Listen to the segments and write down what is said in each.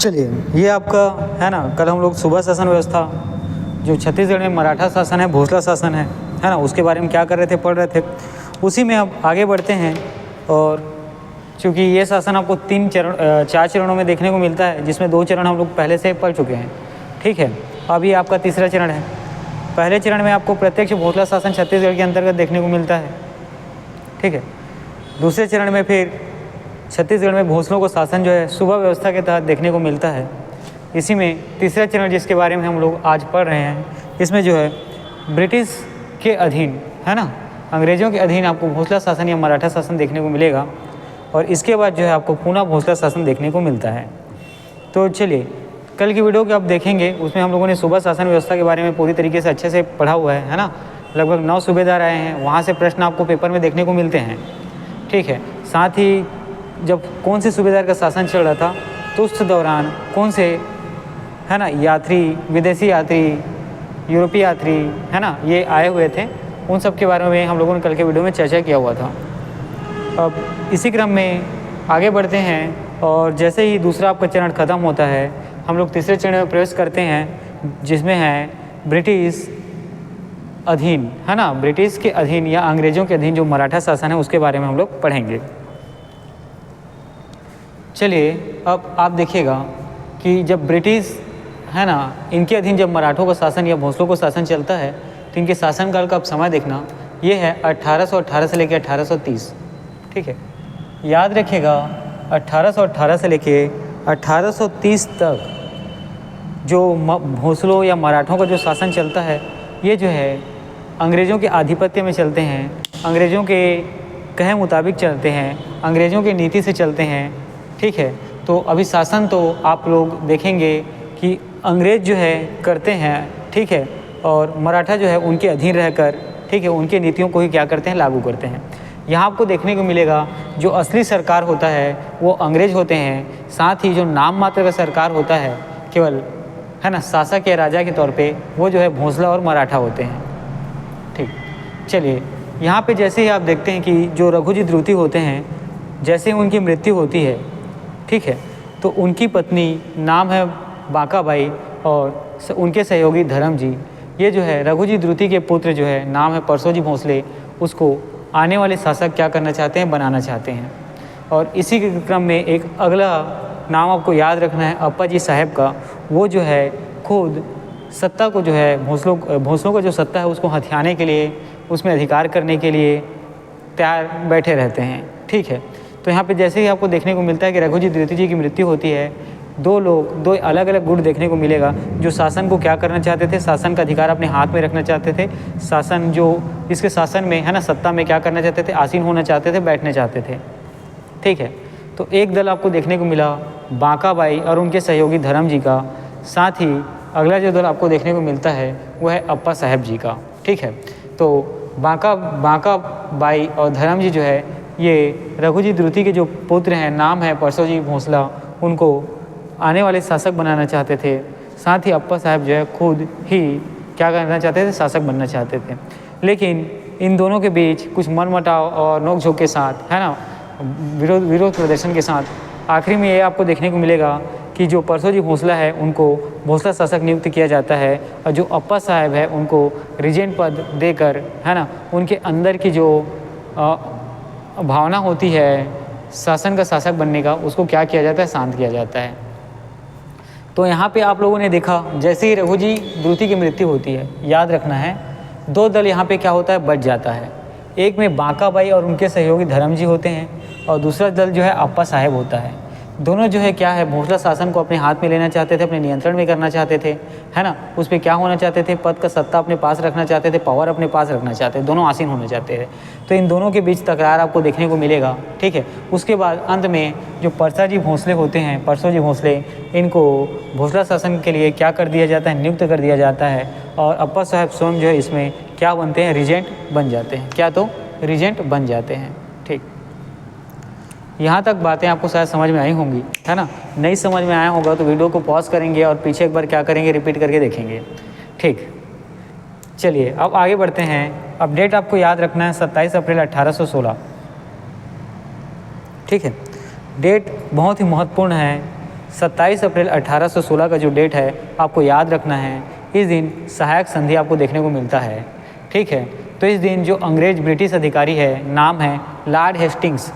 चलिए, ये आपका है ना, कल हम लोग सूबा शासन व्यवस्था जो छत्तीसगढ़ में मराठा शासन है, भोसला शासन है ना, उसके बारे में क्या कर रहे थे, पढ़ रहे थे। उसी में अब आगे बढ़ते हैं। और चूँकि ये शासन आपको 4 चरणों में देखने को मिलता है, जिसमें 2 चरण हम लोग पहले से पढ़ चुके हैं। ठीक है, अब ये आपका तीसरा चरण है। पहले चरण में आपको प्रत्यक्ष भोसला शासन छत्तीसगढ़ के अंतर्गत देखने को मिलता है। ठीक है, दूसरे चरण में फिर छत्तीसगढ़ में भोसलों को शासन जो है सूबा व्यवस्था के तहत देखने को मिलता है। इसी में तीसरा चरण जिसके बारे में हम लोग आज पढ़ रहे हैं, इसमें जो है ब्रिटिश के अधीन है ना, अंग्रेज़ों के अधीन आपको भोसला शासन या मराठा शासन देखने को मिलेगा। और इसके बाद जो है आपको पूना भोसला शासन देखने को मिलता है। तो चलिए, कल की वीडियो को आप देखेंगे, उसमें हम लोगों ने सूबा शासन व्यवस्था के बारे में पूरी तरीके से अच्छे से पढ़ा हुआ है ना। लगभग 9 सूबेदार आए हैं, वहाँ से प्रश्न आपको पेपर में देखने को मिलते हैं। ठीक है, साथ ही जब कौन से सूबेदार का शासन चल रहा था, तो उस दौरान कौन से है ना यात्री, विदेशी यात्री, यूरोपीय यात्री है ना, ये आए हुए थे, उन सब के बारे में हम लोगों ने कल के वीडियो में चर्चा किया हुआ था। अब इसी क्रम में आगे बढ़ते हैं, और जैसे ही दूसरा आपका चरण ख़त्म होता है, हम लोग तीसरे चरण में प्रवेश करते हैं, जिसमें है ब्रिटिश अधीन है ना, ब्रिटिश के अधीन या अंग्रेज़ों के अधीन जो मराठा शासन है, उसके बारे में हम लोग पढ़ेंगे। चलिए, अब आप देखिएगा कि जब ब्रिटिश है ना, इनके अधीन जब मराठों का शासन या भोसलों का शासन चलता है, तो इनके शासनकाल का आप समय देखना, ये है 1818 से लेकर 1830। ठीक है, याद रखिएगा 1818 से लेके 1830 तक जो भोसलों या मराठों का जो शासन चलता है, ये जो है अंग्रेज़ों के आधिपत्य में चलते हैं, अंग्रेज़ों के कहे मुताबिक चलते हैं, अंग्रेज़ों की नीति से चलते हैं। ठीक है, तो अभी शासन तो आप लोग देखेंगे कि अंग्रेज़ जो है करते हैं। ठीक है, और मराठा जो है उनके अधीन रहकर, ठीक है, उनके नीतियों को ही क्या करते हैं, लागू करते हैं। यहाँ आपको देखने को मिलेगा जो असली सरकार होता है वो अंग्रेज़ होते हैं, साथ ही जो नाम मात्र का सरकार होता है केवल है ना, शासक या राजा के तौर पे, वो जो है भोसला और मराठा होते हैं। ठीक, चलिए, यहाँ पे जैसे ही आप देखते हैं कि जो रघुजी द्रुति होते हैं, जैसे ही उनकी मृत्यु होती है, ठीक है, तो उनकी पत्नी नाम है बांकाबाई और उनके सहयोगी धर्म जी, ये जो है रघुजी द्रुति के पुत्र जो है नाम है परसोजी भोसले, उसको आने वाले शासक क्या करना चाहते हैं, बनाना चाहते हैं। और इसी के क्रम में एक अगला नाम आपको याद रखना है अप्पा जी साहब का। वो जो है खुद सत्ता को जो है भोसलों का जो सत्ता है उसको हथियाने के लिए, उसमें अधिकार करने के लिए तैयार बैठे रहते हैं। ठीक है, तो यहाँ पे जैसे ही आपको देखने को मिलता है कि रघुजी द्विवेदी जी की मृत्यु होती है, दो अलग अलग गुट देखने को मिलेगा। जो शासन को क्या करना चाहते थे, शासन का अधिकार अपने हाथ में रखना चाहते थे, शासन जो इसके शासन में है ना, सत्ता में क्या करना चाहते थे, आसीन होना चाहते थे, बैठने चाहते थे। ठीक है, तो एक दल आपको देखने को मिला बांकाबाई और उनके सहयोगी धर्म जी का, साथ ही अगला जो दल आपको देखने को मिलता है वो है अप्पा साहब जी का। ठीक है, तो बांकाबाई और धर्म जी जो है ये रघुजी द्रुति के जो पुत्र हैं, नाम है परसोजी भोसला, उनको आने वाले शासक बनाना चाहते थे। साथ ही अप्पा साहब जो है खुद ही क्या करना चाहते थे, शासक बनना चाहते थे। लेकिन इन दोनों के बीच कुछ मनमुटाव और नोकझोंक के साथ है ना, विरोध प्रदर्शन के साथ आखिरी में ये आपको देखने को मिलेगा कि जो परसोजी भोसला है उनको भोसला शासक नियुक्त किया जाता है, और जो अप्पा साहब है उनको रीजेंट पद देकर है ना, उनके अंदर की जो भावना होती है शासन का शासक बनने का, उसको क्या किया जाता है, शांत किया जाता है। तो यहाँ पे आप लोगों ने देखा जैसे ही रघुजी द्रुति की मृत्यु होती है, याद रखना है दो दल यहाँ पे क्या होता है, बच जाता है। एक में बांकाबाई और उनके सहयोगी धर्म जी होते हैं, और दूसरा दल जो है अप्पा साहब होता है। दोनों जो है क्या है, भोसला शासन को अपने हाथ में लेना चाहते थे, अपने नियंत्रण में करना चाहते थे, है ना, उस पर क्या होना चाहते थे, पद का सत्ता अपने पास रखना चाहते थे, पावर अपने पास रखना चाहते थे, दोनों आसीन होना चाहते थे। तो इन दोनों के बीच तकरार आपको देखने को मिलेगा। ठीक है, उसके बाद अंत में जो परसाजी भोसले होते हैं, परसोजी भोसले, इनको भोसला शासन के लिए क्या कर दिया जाता है, नियुक्त कर दिया जाता है, और अप्पा साहब स्वयं जो है इसमें क्या बनते हैं, रीजेंट बन जाते हैं। क्या, तो रीजेंट बन जाते हैं। ठीक, यहाँ तक बातें आपको शायद समझ में आई होंगी, है ना। नहीं समझ में आया होगा तो वीडियो को पॉज करेंगे और पीछे एक बार क्या करेंगे, रिपीट करके देखेंगे। ठीक, चलिए अब आगे बढ़ते हैं। अपडेट आपको याद रखना है 27 अप्रैल 1816। ठीक है, डेट बहुत ही महत्वपूर्ण है। 27 अप्रैल 1816 का जो डेट है आपको याद रखना है। इस दिन सहायक संधि आपको देखने को मिलता है। ठीक है, तो इस दिन जो अंग्रेज ब्रिटिश अधिकारी है, नाम है लॉर्ड हेस्टिंग्स।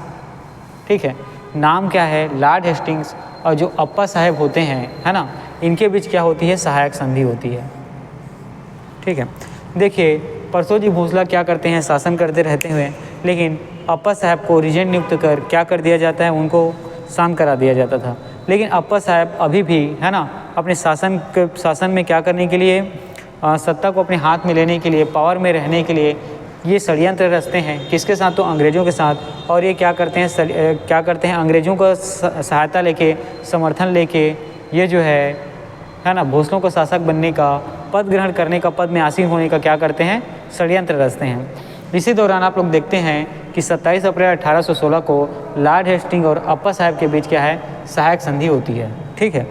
ठीक है, नाम क्या है? Lord Hastings. और जो अप्पा साहब होते हैं, है ना, इनके बीच क्या होती है? सहायक संधि होती है। ठीक है, देखिए परसों जी भोसला क्या करते हैं? शासन करते रहते हुए, लेकिन अप्पा साहब को रीजेंट नियुक्त कर क्या कर दिया जाता है? उनको शांत करा दिया जाता था। लेकिन अप्पा साहब अभी भी, है ना, अपने शासन में क्या करने के लिए, सत्ता को अपने हाथ में लेने के लिए, पावर में रहने के लिए ये षड्यंत्र रचते हैं। किसके साथ? तो अंग्रेज़ों के साथ। और ये क्या करते हैं? अंग्रेज़ों का सहायता लेके, समर्थन लेके, ये जो है ना, भोसलों को शासक बनने का, पद ग्रहण करने का, पद में आसीन होने का क्या करते हैं? षड्यंत्र रचते हैं। इसी दौरान आप लोग देखते हैं कि 27 अप्रैल 1816 को लॉर्ड हेस्टिंग और अप्पा साहब के बीच क्या है? सहायक संधि होती है। ठीक है,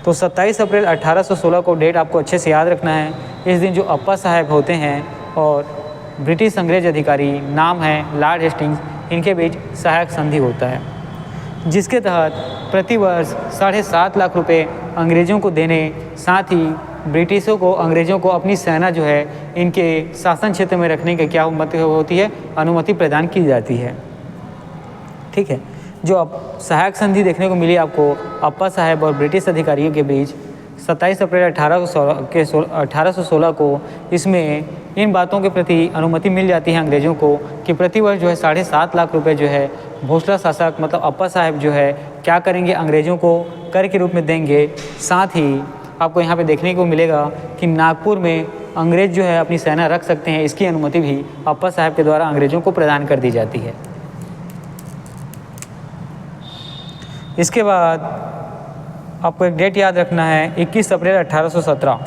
तो 27 अप्रैल 1816 को डेट आपको अच्छे से याद रखना है। इस दिन जो अप्पा साहब होते हैं और ब्रिटिश अंग्रेज अधिकारी, नाम है लॉर्ड हेस्टिंग्स, इनके बीच सहायक संधि होता है, जिसके तहत प्रतिवर्ष 7.5 लाख रुपए अंग्रेज़ों को देने, साथ ही ब्रिटिशों को, अंग्रेज़ों को अपनी सेना जो है इनके शासन क्षेत्र में रखने की क्या होती है? अनुमति प्रदान की जाती है। ठीक है, जो अब सहायक संधि देखने को मिली आपको अप्पा साहब और ब्रिटिश अधिकारियों के बीच 27 अप्रैल 1816 को, इसमें इन बातों के प्रति अनुमति मिल जाती है अंग्रेज़ों को कि प्रतिवर्ष जो है 7.5 लाख रुपए जो है भोसला शासक मतलब अप्पा साहब जो है क्या करेंगे? अंग्रेज़ों को कर के रूप में देंगे। साथ ही आपको यहाँ पे देखने को मिलेगा कि नागपुर में अंग्रेज़ जो है अपनी सेना रख सकते हैं, इसकी अनुमति भी अप्पा साहब के द्वारा अंग्रेज़ों को प्रदान कर दी जाती है। इसके बाद आपको एक डेट याद रखना है, 21 अप्रैल 1817,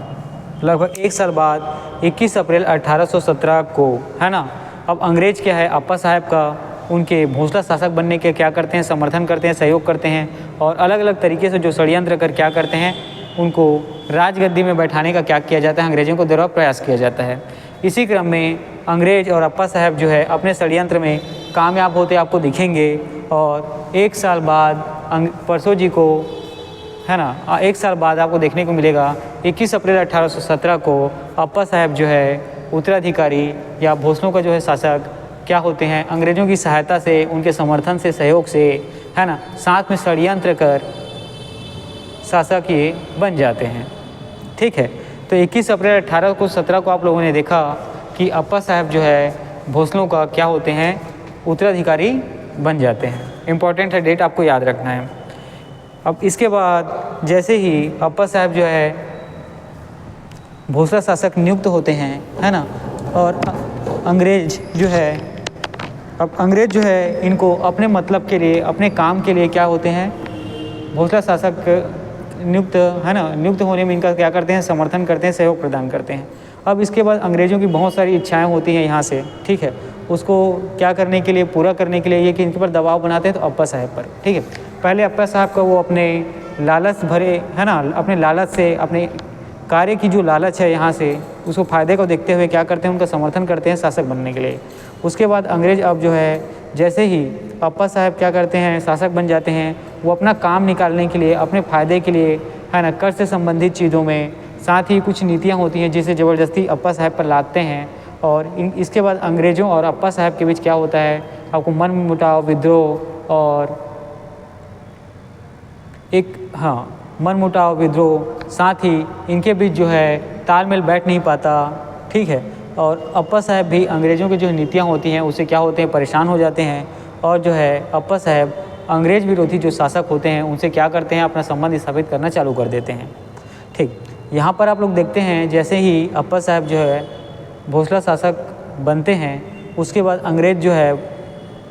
लगभग 1 साल बाद 21 अप्रैल 1817 को, है ना, अब अंग्रेज क्या है? अप्पा साहब का उनके भोसला शासक बनने के क्या करते हैं? समर्थन करते हैं, सहयोग करते हैं, और अलग अलग तरीके से जो षड्यंत्र कर क्या करते हैं? उनको राजगद्दी में बैठाने का क्या किया जाता है? अंग्रेज़ों को द्वारा प्रयास किया जाता है। इसी क्रम में अंग्रेज और अप्पा साहब जो है अपने षड्यंत्र में कामयाब होते आपको दिखेंगे, और 1 साल बाद परसों जी को, है ना, 1 साल बाद आपको देखने को मिलेगा 21 अप्रैल 1817 को अप्पा साहब जो है उत्तराधिकारी या भोसलों का जो है शासक क्या होते हैं? अंग्रेज़ों की सहायता से, उनके समर्थन से, सहयोग से, है ना, साथ में षड्यंत्र कर शासक ये बन जाते हैं। ठीक है, तो 21 अप्रैल 1817 को आप लोगों ने देखा कि अप्पा साहब जो है भोसलों का क्या होते हैं? उत्तराधिकारी बन जाते हैं। इम्पॉर्टेंट है, डेट आपको याद रखना है। अब इसके बाद जैसे ही अप्पा साहब जो है भोसला शासक नियुक्त होते हैं, है ना, और अंग्रेज जो है इनको अपने मतलब के लिए, अपने काम के लिए क्या होते हैं? भोसला शासक नियुक्त, है ना, नियुक्त होने में इनका क्या करते हैं? समर्थन करते हैं, सहयोग प्रदान करते हैं। अब इसके बाद अंग्रेज़ों की बहुत सारी इच्छाएं होती हैं यहाँ से। ठीक है, उसको क्या करने के लिए, पूरा करने के लिए ये कि इनके ऊपर दबाव बनाते हैं तो अप्पा साहब पर। ठीक है, पहले अप्पा साहब का वो अपने लालच भरे, है ना, अपने लालच से, अपने कार्य की जो लालच है यहाँ से, उसको फ़ायदे को देखते हुए क्या करते हैं? उनका समर्थन करते हैं शासक बनने के लिए। उसके बाद अंग्रेज अब जो है जैसे ही अप्पा साहब क्या करते हैं? शासक बन जाते हैं, वो अपना काम निकालने के लिए, अपने फ़ायदे के लिए, है ना, कर से संबंधित चीज़ों में, साथ ही कुछ नीतियाँ होती हैं जिसे ज़बरदस्ती अप्पा साहब पर लादते हैं। और इसके बाद अंग्रेज़ों और अप्पा साहब के बीच क्या होता है? आपको मनमुटाव, विद्रोह और मनमुटाव, विद्रोह, साथ ही इनके बीच जो है तालमेल बैठ नहीं पाता। ठीक है, और अप्पा साहब भी अंग्रेज़ों की जो नीतियाँ होती हैं उससे क्या होते हैं? परेशान हो जाते हैं, और जो है अप्पा साहब अंग्रेज़ विरोधी जो शासक होते हैं उनसे क्या करते हैं? अपना संबंध स्थापित करना चालू कर देते हैं। ठीक, यहाँ पर आप लोग देखते हैं जैसे ही अप्पा साहब जो है भोसला शासक बनते हैं, उसके बाद अंग्रेज़ जो है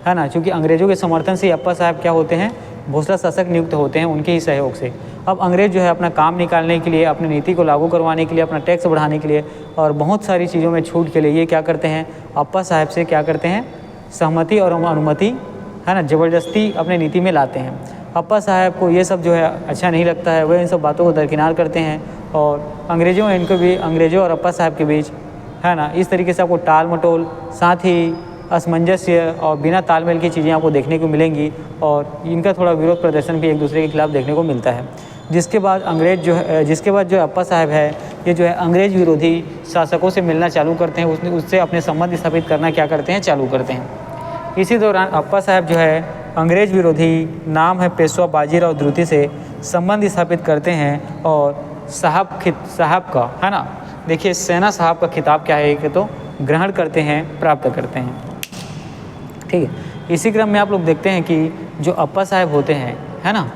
ना, क्योंकि अंग्रेज़ों के समर्थन से अप्पा साहब क्या होते हैं? भोसला शासक नियुक्त होते हैं, उनके ही सहयोग से। अब अंग्रेज़ जो है अपना काम निकालने के लिए, अपनी नीति को लागू करवाने के लिए, अपना टैक्स बढ़ाने के लिए और बहुत सारी चीज़ों में छूट के लिए ये क्या करते हैं? अप्पा साहब से क्या करते हैं? सहमति और अनुमति, है ना, ज़बरदस्ती अपने नीति में लाते हैं। अप्पा साहब को ये सब जो है अच्छा नहीं लगता है, वह इन सब बातों को दरकिनार करते हैं, और अंग्रेज़ों और अप्पा साहब के बीच, है ना, इस तरीके से आपको टाल मटोल, साथ ही असमंजस्य और बिना तालमेल की चीज़ें आपको देखने को मिलेंगी, और इनका थोड़ा विरोध प्रदर्शन भी एक दूसरे के खिलाफ देखने को मिलता है। जिसके बाद जो अप्पा साहब है ये जो है अंग्रेज विरोधी शासकों से मिलना चालू करते हैं, उससे अपने संबंध स्थापित करना क्या करते हैं, चालू करते हैं। इसी दौरान अप्पा साहब जो है अंग्रेज विरोधी नाम है पेशवा बाजीराव द्वितीय से संबंध स्थापित करते हैं और साहब का है ना, देखिए सेना साहब का खिताब क्या है कि तो ग्रहण करते हैं, प्राप्त करते हैं। ठीक है, इसी क्रम में आप लोग देखते हैं कि जो अप्पा साहब होते हैं है ना,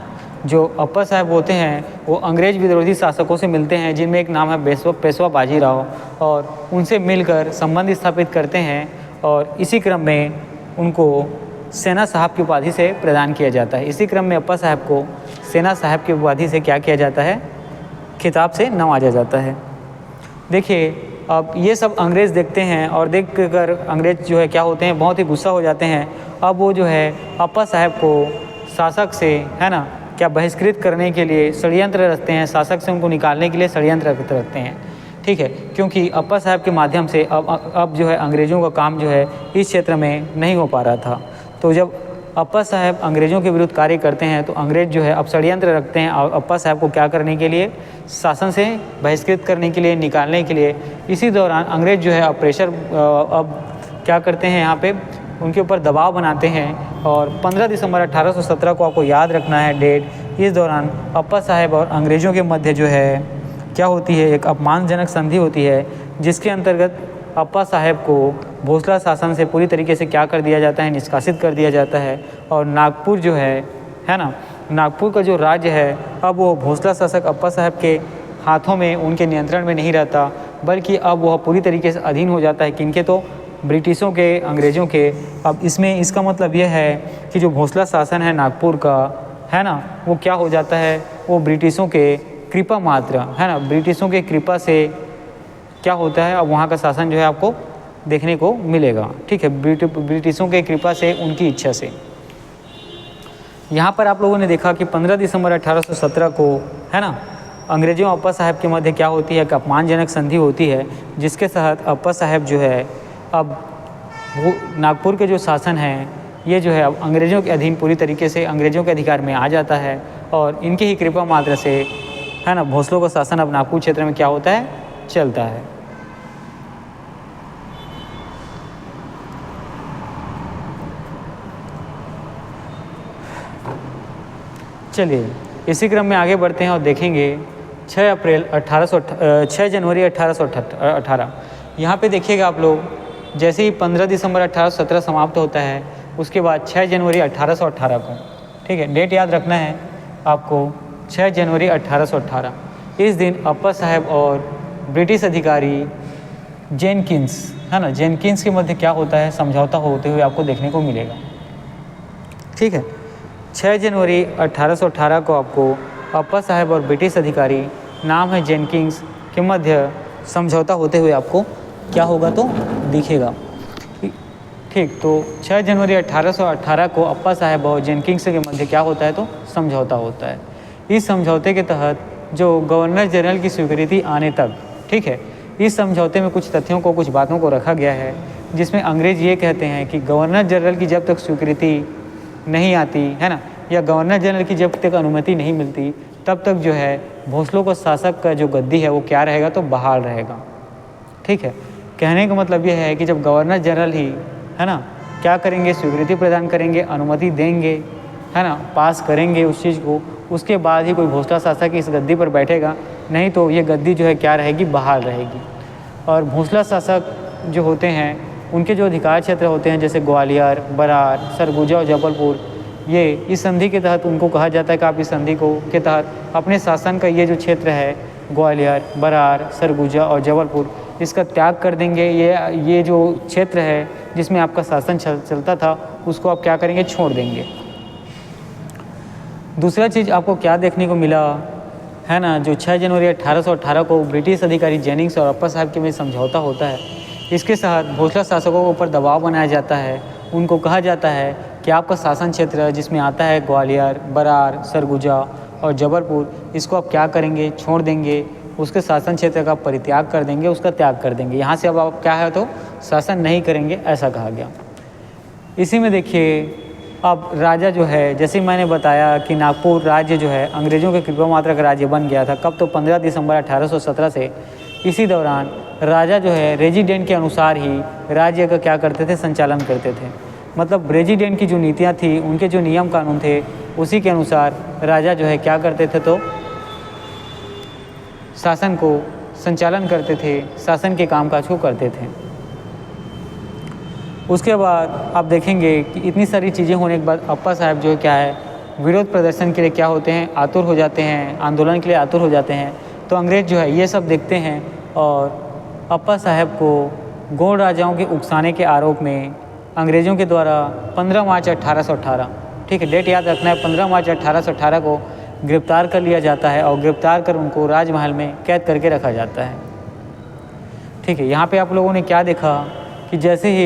जो अप्पा साहब होते हैं वो अंग्रेज विरोधी शासकों से मिलते हैं, जिनमें एक नाम है पेशवा बाजीराव, और उनसे मिलकर संबंध स्थापित करते हैं और इसी क्रम में उनको सेना साहब की उपाधि से प्रदान किया जाता है। इसी क्रम में अप्पा साहब को सेना साहब की उपाधि से क्या किया जाता है, खिताब से नवाजा जाता है। देखिए अब ये सब अंग्रेज़ देखते हैं और देख कर अंग्रेज़ जो है क्या होते हैं, बहुत ही गुस्सा हो जाते हैं। अब वो जो है अप्पा साहब को शासक से है ना क्या बहिष्कृत करने के लिए षड्यंत्र रचते हैं, शासक से उनको निकालने के लिए षड्यंत्र रखते हैं। ठीक है, क्योंकि अप्पा साहब के माध्यम से अब जो है अंग्रेज़ों का काम जो है इस क्षेत्र में नहीं हो पा रहा था। तो जब अप्पा साहब अंग्रेज़ों के विरुद्ध कार्य करते हैं तो अंग्रेज़ जो है अब षड्यंत्र रखते हैं और अप्पा साहब को क्या करने के लिए, शासन से बहिष्कृत करने के लिए, निकालने के लिए। इसी दौरान अंग्रेज़ जो है अब प्रेशर अब क्या करते हैं, यहाँ पे उनके ऊपर दबाव बनाते हैं और 15 दिसंबर 1817 को आपको याद रखना है डेट। इस दौरान अप्पा साहब और अंग्रेज़ों के मध्य जो है क्या होती है, एक अपमानजनक संधि होती है, जिसके अंतर्गत अप्पा साहब को भोसला शासन से पूरी तरीके से क्या कर दिया जाता है, निष्कासित कर दिया जाता है। और नागपुर जो है ना, नागपुर का जो राज्य है अब वो भोसला शासक अप्पा साहब के हाथों में, उनके नियंत्रण में नहीं रहता, बल्कि अब वह पूरी तरीके से अधीन हो जाता है किनके, तो ब्रिटिशों के, अंग्रेज़ों के। अब इसमें इसका मतलब यह है कि जो भोसला शासन है नागपुर का है ना, वो क्या हो जाता है, वो ब्रिटिशों के कृपा मात्र है ना, ब्रिटिशों के कृपा से क्या होता है, अब वहाँ का शासन जो है आपको देखने को मिलेगा। ठीक है, ब्रिटिशों के कृपा से, उनकी इच्छा से। यहाँ पर आप लोगों ने देखा कि 15 दिसंबर 1817 को है ना अंग्रेजों अप्पा साहब के मध्य क्या होती है, एक अपमानजनक संधि होती है, जिसके तहत अप्पा साहब जो है अब वो नागपुर के जो शासन है ये जो है अब अंग्रेज़ों के अधीन, पूरी तरीके से अंग्रेज़ों के अधिकार में आ जाता है और इनके ही कृपा मात्र से है ना भोसलों का शासन अब नागपुर क्षेत्र में क्या होता है, चलता है। चलिए इसी क्रम में आगे बढ़ते हैं और देखेंगे 6 जनवरी 1818। यहाँ पे देखिएगा आप लोग, जैसे ही 15 दिसंबर 1817 समाप्त होता है, उसके बाद 6 जनवरी 1818 को, ठीक है, डेट याद रखना है आपको, 6 जनवरी 1818। इस दिन अप्पा साहब और ब्रिटिश अधिकारी जेनकिंस है ना, जेनकिंस के मध्य क्या होता है, समझौता होते हुए आपको देखने को मिलेगा। ठीक है, 6 जनवरी 1818 को आपको अप्पा साहब और ब्रिटिश अधिकारी नाम है जेनकिंस के मध्य समझौता होते हुए आपको क्या होगा तो दिखेगा। ठीक, तो 6 जनवरी 1818 को अप्पा साहब और जेनकिंस के मध्य क्या होता है तो समझौता होता है। इस समझौते के तहत जो गवर्नर जनरल की स्वीकृति आने तक, ठीक है, इस समझौते में कुछ तथ्यों को, कुछ बातों को रखा गया है, जिसमें अंग्रेज ये कहते हैं कि गवर्नर जनरल की जब तक स्वीकृति नहीं आती है ना, या गवर्नर जनरल की जब तक अनुमति नहीं मिलती, तब तक जो है भोसलों का शासक का जो गद्दी है वो क्या रहेगा तो बहाल रहेगा। ठीक है, कहने का मतलब ये है कि जब गवर्नर जनरल ही है ना क्या करेंगे, स्वीकृति प्रदान करेंगे, अनुमति देंगे है ना, पास करेंगे उस चीज़ को, उसके बाद ही कोई भोसला शासक इस गद्दी पर बैठेगा, नहीं तो ये गद्दी जो है क्या रहेगी, बहाल रहेगी। और भोसला शासक जो होते हैं उनके जो अधिकार क्षेत्र होते हैं, जैसे ग्वालियर, बरार, सरगुजा और जबलपुर, ये इस संधि के तहत उनको कहा जाता है कि आप इस संधि को के तहत अपने शासन का ये जो क्षेत्र है ग्वालियर, बरार, सरगुजा और जबलपुर, इसका त्याग कर देंगे। ये जो क्षेत्र है जिसमें आपका शासन चलता था, उसको आप क्या करेंगे, छोड़ देंगे। दूसरा चीज़ आपको क्या देखने को मिला है ना, जो 6 जनवरी 1818 को ब्रिटिश अधिकारी जेनिंग्स और अप्पा साहब के बीच समझौता होता है, इसके तहत भोसला शासकों के ऊपर दबाव बनाया जाता है। उनको कहा जाता है कि आपका शासन क्षेत्र जिसमें आता है ग्वालियर, बरार, सरगुजा और जबलपुर, इसको आप क्या करेंगे, छोड़ देंगे, उसके शासन क्षेत्र का परित्याग कर देंगे, उसका त्याग कर देंगे, यहाँ से अब आप क्या है तो शासन नहीं करेंगे, ऐसा कहा गया। इसी में देखिए अब राजा जो है, जैसे मैंने बताया कि नागपुर राज्य जो है अंग्रेज़ों के कृपा मात्रा का राज्य बन गया था। कब? तो 15 दिसंबर 1817 से। इसी दौरान राजा जो है रेजिडेंट के अनुसार ही राज्य का क्या करते थे? संचालन करते थे। मतलब रेजिडेंट की जो नीतियाँ थी, उनके जो नियम कानून थे, उसी के अनुसार राजा जो है क्या करते थे? तो शासन को संचालन करते थे, शासन के कामकाज को करते थे। उसके बाद आप देखेंगे कि इतनी सारी चीज़ें होने के बाद अप्पा साहब जो है क्या है, विरोध प्रदर्शन के लिए क्या होते हैं? आतुर हो जाते हैं, आंदोलन के लिए आतुर हो जाते हैं। तो अंग्रेज़ जो है ये सब देखते हैं और अप्पा साहब को गौड़ राजाओं के उकसाने के आरोप में अंग्रेज़ों के द्वारा 15 मार्च 1818, ठीक है, डेट याद रखना है, 15 मार्च 1818 को गिरफ्तार कर लिया जाता है और गिरफ्तार कर उनको राजमहल में कैद करके रखा जाता है। ठीक है, यहाँ पे आप लोगों ने क्या देखा कि जैसे ही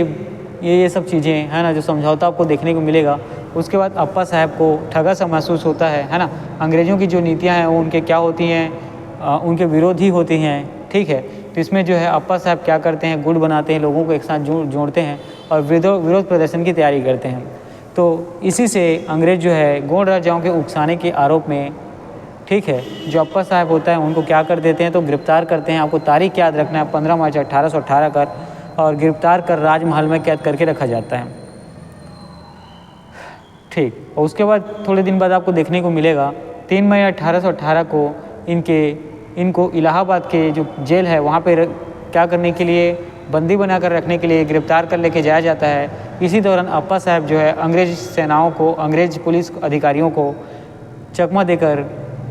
ये सब चीज़ें है ना, जो समझौता आपको देखने को मिलेगा, उसके बाद अप्पा साहब को ठगा सा महसूस होता है ना। अंग्रेज़ों की जो नीतियाँ हैं वो उनके क्या होती हैं? उनके विरोधी होती हैं। ठीक है, तो इसमें जो है अप्पा साहब क्या करते हैं? गुट बनाते हैं, लोगों को एक साथ जोड़ते हैं और विरोध प्रदर्शन की तैयारी करते हैं। तो इसी से अंग्रेज़ जो है गौड़ राजाओं के उकसाने के आरोप में, ठीक है, जो अप्पा साहब होता है उनको क्या कर देते हैं? तो गिरफ्तार करते हैं। आपको तारीख याद रखना है, 15 मार्च 1818 कर, और गिरफ्तार कर राजमहल में कैद करके रखा जाता है। ठीक, और उसके बाद थोड़े दिन बाद आपको देखने को मिलेगा 3 मई 1818 को इनको इलाहाबाद के जो जेल है वहाँ पे क्या करने के लिए? बंदी बनाकर रखने के लिए गिरफ्तार कर लेके जाया जाता है। इसी दौरान अप्पा साहब जो है अंग्रेज सेनाओं को, अंग्रेज पुलिस अधिकारियों को चकमा देकर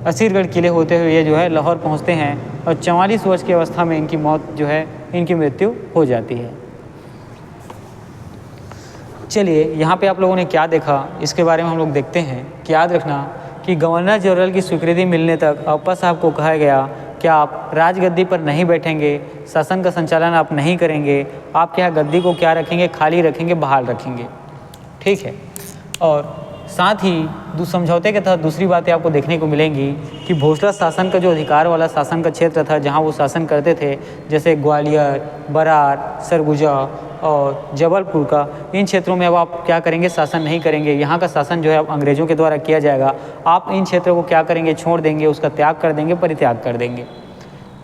असीरगढ़ किले होते हुए ये जो है लाहौर पहुँचते हैं और 44 वर्ष की अवस्था में इनकी मौत जो है, इनकी मृत्यु हो जाती है। चलिए, यहाँ पे आप लोगों ने क्या देखा इसके बारे में हम लोग देखते हैं कि याद रखना कि गवर्नर जनरल की स्वीकृति मिलने तक अप्पा साहब को कहा गया कि आप राजगद्दी पर नहीं बैठेंगे, शासन का संचालन आप नहीं करेंगे, आप क्या गद्दी को क्या रखेंगे? खाली रखेंगे, बहाल रखेंगे। ठीक है, और साथ ही समझौते के तहत दूसरी बातें आपको देखने को मिलेंगी कि भोसला शासन का जो अधिकार वाला शासन का क्षेत्र था, जहां वो शासन करते थे, जैसे ग्वालियर, बरार, सरगुजा और जबलपुर का, इन क्षेत्रों में अब आप क्या करेंगे? शासन नहीं करेंगे। यहाँ का शासन जो है अब अंग्रेज़ों के द्वारा किया जाएगा। आप इन क्षेत्रों को क्या करेंगे? छोड़ देंगे, उसका त्याग कर देंगे, परित्याग कर देंगे।